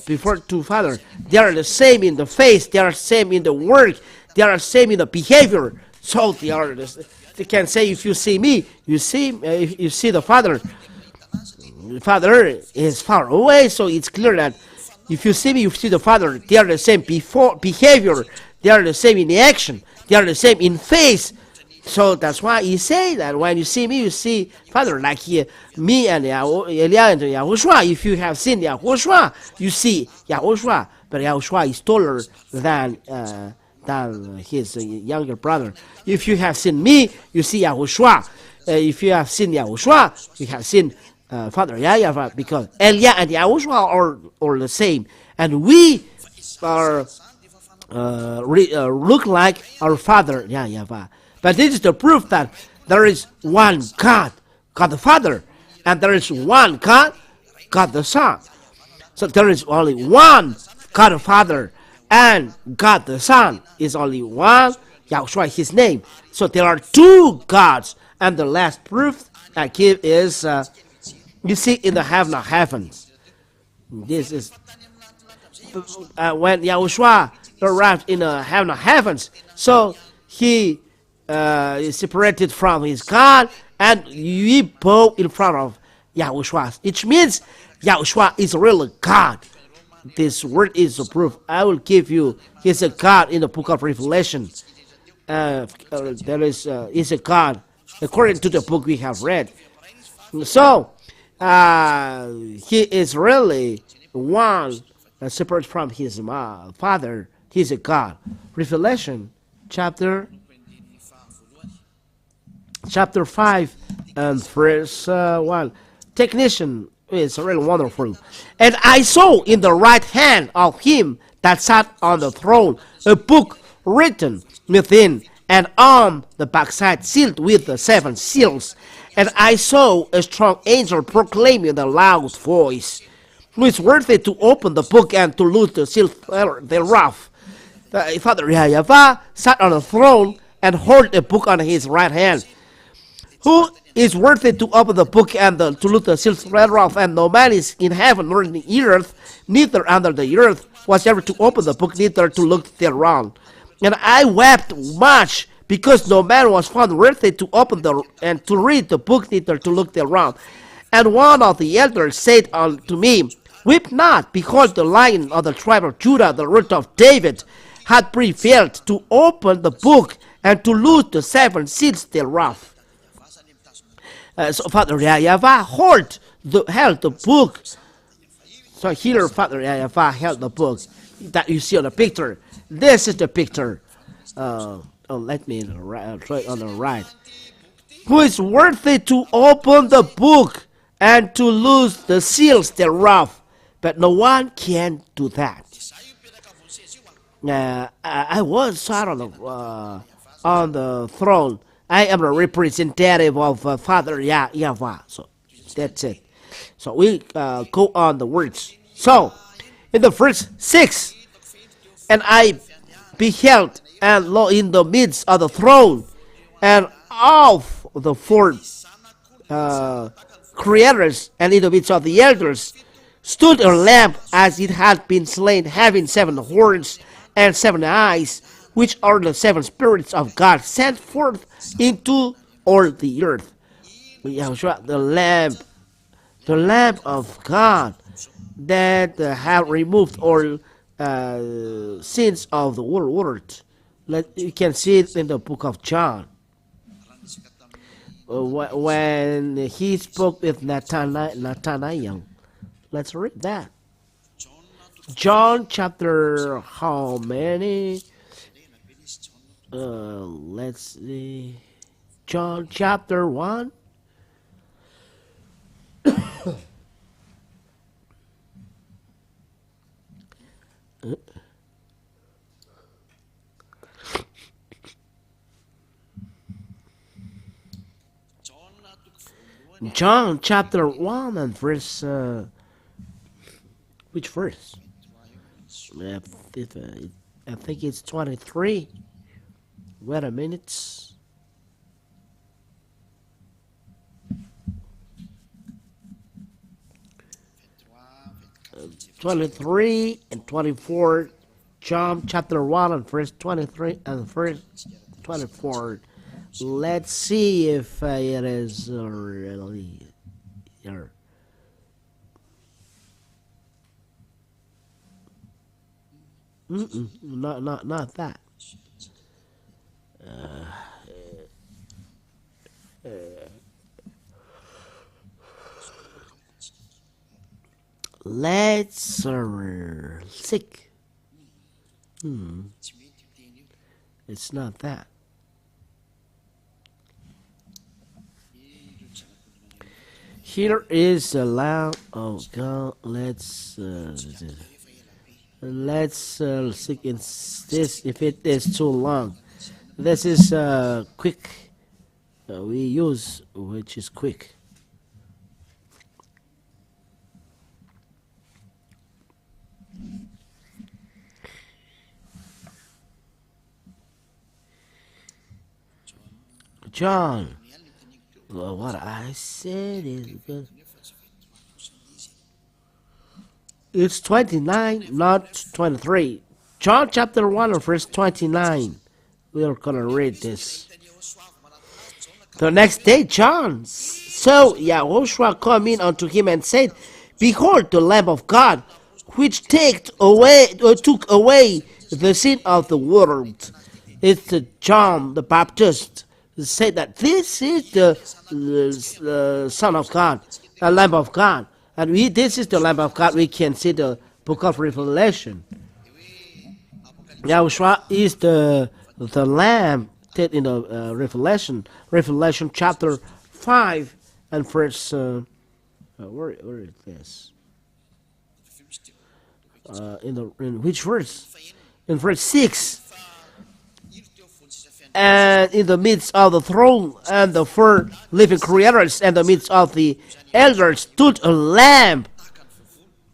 before to Father. They are the same in the face. They are the same in the work. They are the same in the behavior. So they are. They can say, if you see me, you see the Father. The Father is far away, so it's clear that if you see me, you see the Father. They are the same behavior. They are the same in action. They are the same in face. So that's why he say that when you see me, you see Father. Like here, me and Eliah and Yahushua. If you have seen Yahushua, you see Yahushua. But Yahushua is taller than his younger brother. If you have seen me, you see Yahushua. If you have seen Yahushua, you have seen Father YAHVAH, because Eliah and Yahushua are the same, and we are look like our Father YAHVAH. But this is the proof that there is one God, God the Father, and there is one God, God the Son. So there is only one God the Father, and God the Son is only one, Yahushua his name. So there are two gods. And the last proof I give is, you see in the heaven of heavens. This is, when Yahushua arrived in the heaven of heavens, so he is separated from his God, and we bow in front of Yahushua. Which means Yahushua is really God. This word is the proof. I will give you. He's a God in the book of Revelation. There is a God according to the book we have read. So he is really one separate from his Father. He's a God. Revelation chapter 5 and verse 1. Technician is really wonderful. And I saw in the right hand of him that sat on the throne a book written within and on the backside, sealed with the 7 seals. And I saw a strong angel proclaiming with a loud voice, who is worthy to open the book and to loose the seal thereof. Father YAHVAH sat on the throne and held a book on his right hand. Who is worthy to open the book and to look the seals thereof, and no man is in heaven nor in the earth, neither under the earth was ever to open the book, neither to look thereon. And I wept much, because no man was found worthy to open and to read the book, neither to look thereon. And one of the elders said unto me, Weep not, behold, the Lion of the tribe of Judah, the root of David, hath prevailed to open the book and to loose the 7 seals thereof. So Father YAHVAH held the book. So here Father YAHVAH held the book that you see on the picture. This is the picture. Let me try it on the right. Who is worthy to open the book and to loose the seals thereof? But no one can do that. I was sat on the throne. I am a representative of Father YAHVAH. So that's it. So we go on the words. So in the verse 6, and I beheld, and lo, in the midst of the throne, and of the 4 creators, and in the midst of the elders, stood a lamb as it had been slain, having 7 horns and 7 eyes, which are the 7 spirits of God sent forth into all the earth. Yahushua, the Lamb of God that have removed all sins of the world. You can see it in the book of John. When he spoke with Nathanael. Let's read that. John chapter how many? Let's see. John chapter 1. John chapter 1 and verse which verse? I think it's 23. Wait a minute. 23 and 24. John chapter 1 and verse 23 and verse 24. Let's see if it is really here. Not that. Let's sick. It's not that. Here is the Lamb of God. Let's see in this if it is too long. This is quick. We use which is quick. John, well, what I said is good. It's 29, not 23. John chapter 1 verse 29. We're gonna read this. The next day, John saw Yahushua come in unto him and said, Behold, the Lamb of God, which took away the sin of the world. It's John the Baptist said that this is the Son of God, the Lamb of God. And this is the Lamb of God. We can see the book of Revelation. Yahushua is the Lamb that in the Revelation chapter 5 and verse where is this? In which verse? In verse 6. And in the midst of the throne and the 4 living creators and the midst of the elders stood a lamb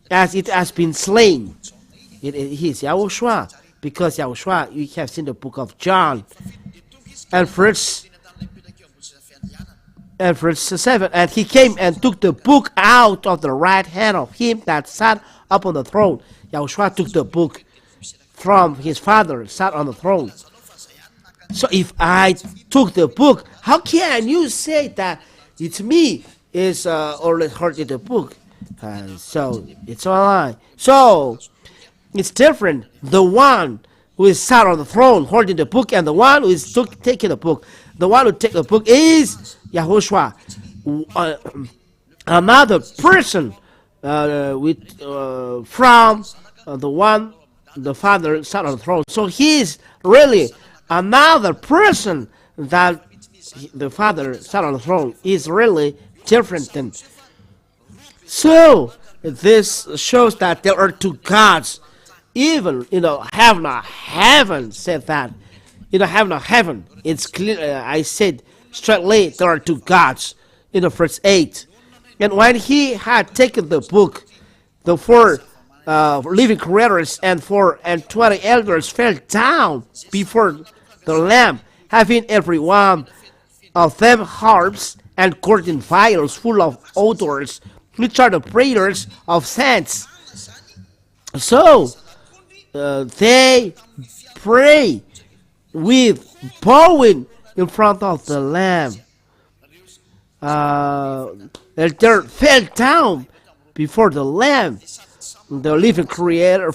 as it has been slain. He is Yahushua, because Yahushua, you have seen the book of John. And verse And verse 7, and he came and took the book out of the right hand of him that sat upon the throne. Yahushua took the book from his father, sat on the throne. So if I took the book, how can you say that it's me is already holding the book? So it's a lie. So it's different. The one who is sat on the throne holding the book and the one who is taking the book. The one who takes the book is Yahushua. Another person from the one the Father sat on the throne. So he is really another person that the Father sat on the throne. Is really different than. So this shows that there are two gods. Even heaven said that. Heaven, it's clear. I said straightly there are two gods in the verse 8. And when he had taken the book, the four living creators and 20 elders fell down before the Lamb, having every one of them harps and golden vials full of odors, which are the prayers of saints. So they pray with bowing in front of the Lamb. They fell down before the Lamb. The living creator,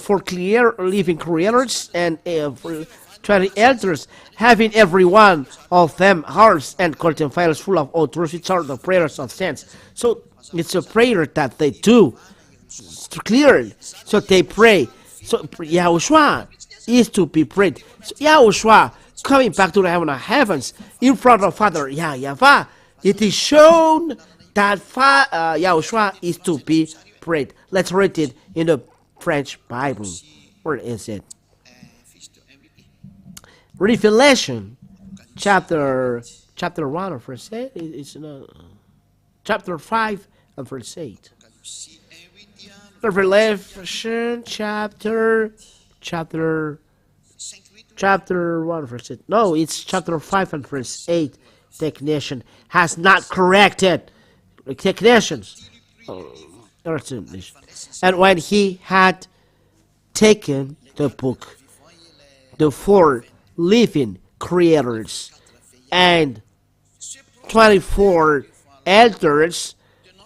living creators and 20 elders, having every one of them harps and golden vials full of odors, which are the prayers of saints. So it's a prayer that they do. It's clear. So they pray. So Yahushua is to be prayed. So Yahushua coming back to the heavens in front of Father YAHVAH. It is shown that Yahushua is to be prayed. Let's read it in the French Bible. Where is it? Revelation chapter 1 verse 8. It's chapter 5 and verse 8. Revelation chapter 1 verse 8. No, it's chapter 5 and verse 8. Technician has not corrected. Technicians. And when he had taken the book, the four living creators and 24 elders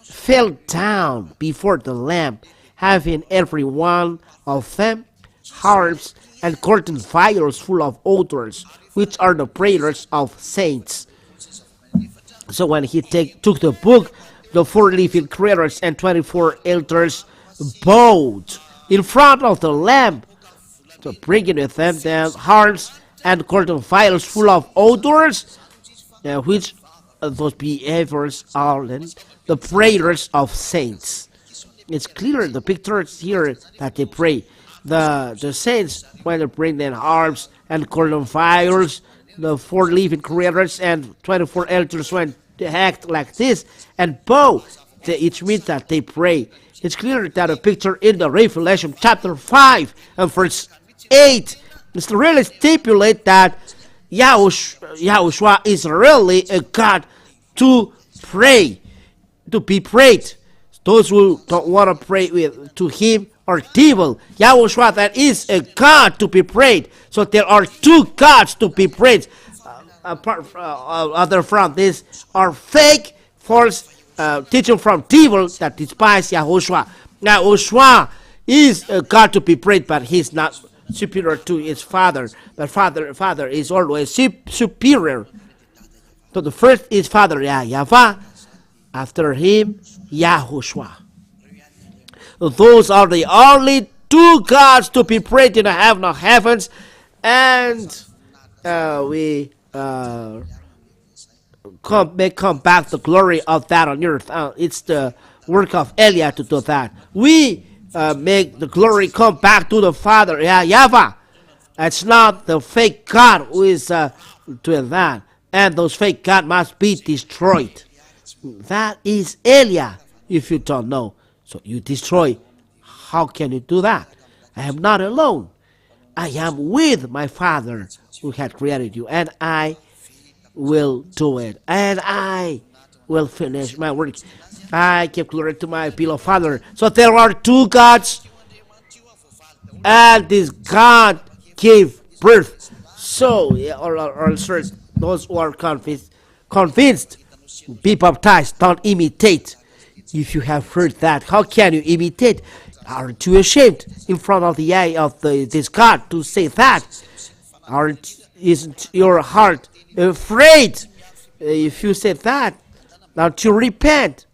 fell down before the Lamb, having every one of them harps and golden vials full of odors, which are the prayers of saints. So when he took the book, the four living creators and 24 elders bowed in front of the Lamb, so bringing with them the harps and golden vials full of odors, which those behaviors are the prayers of saints. It's clear the pictures here that they pray. The saints, when they bring their harps and golden vials, the four living creators and 24 elders, when they act like this and bow, it means that they pray. It's clear that a picture in the Revelation chapter 5 and verse 8 is to really stipulate that Yahushua is really a God to pray, to be prayed. Those who don't want to pray to him are devil. Yahushua, that is a God to be prayed. So there are two gods to be prayed. Apart from other from this are fake, false teaching from devil that despise Yahushua. Yahushua is a God to be prayed, but he's not superior to his Father. But Father is always superior. So the first is Father YAHVAH, after him Yahushua. Those are the only two gods to be prayed in the heaven of heavens, and we come back the glory of that on earth. It's the work of Eliah to do that. We make the glory come back to the Father YAHVAH. It's not the fake God who is doing that, and those fake God must be destroyed. That is Eliah, if you don't know. So you destroy. How can you do that? I am not alone. I am with my Father who had created you, and I will do it. And I will finish my work. I give glory to my beloved Father. So there are two gods, and this God gave birth. So, those who are convinced, be baptized, don't imitate. If you have heard that, how can you imitate? Aren't you ashamed in front of the eye of this God to say that? Isn't your heart afraid if you say that? Now to repent.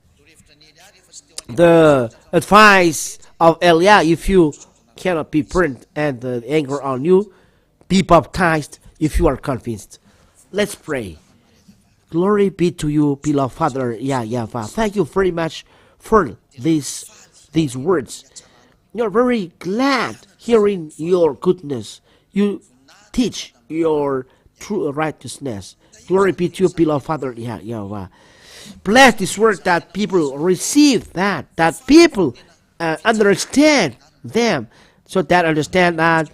The advice of Eliah, if you cannot be burnt and the anger on you, be baptized if you are convinced. Let's pray. Glory be to you, beloved Father YAHVAH. Thank you very much for these words. You're very glad hearing your goodness. You teach your true righteousness. Glory be to you, beloved Father YAHVAH. Bless this word that people receive that people understand them, so that understand that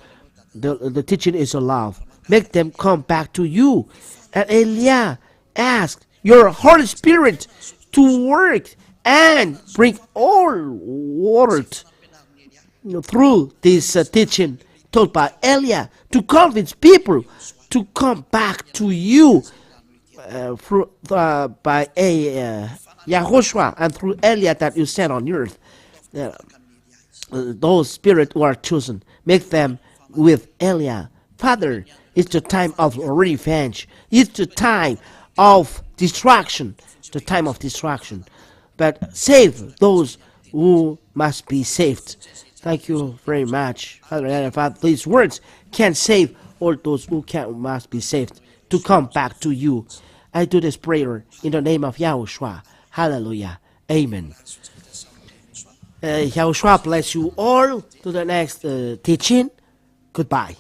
the teaching is a love. Make them come back to you. And Eliah ask your Holy Spirit to work and bring all world through this teaching told by Eliah to convince people to come back to you by Yahushua and through Eliah that you sent on earth. Those spirits who are chosen, make them with Eliah. Father, it's the time of revenge. It's the time of destruction. It's the time of destruction. But save those who must be saved. Thank you very much, Father. These words can save all those who must be saved to come back to you. I do this prayer in the name of Yahushua. Hallelujah. Amen. Yahushua bless you all. To the next teaching. Goodbye.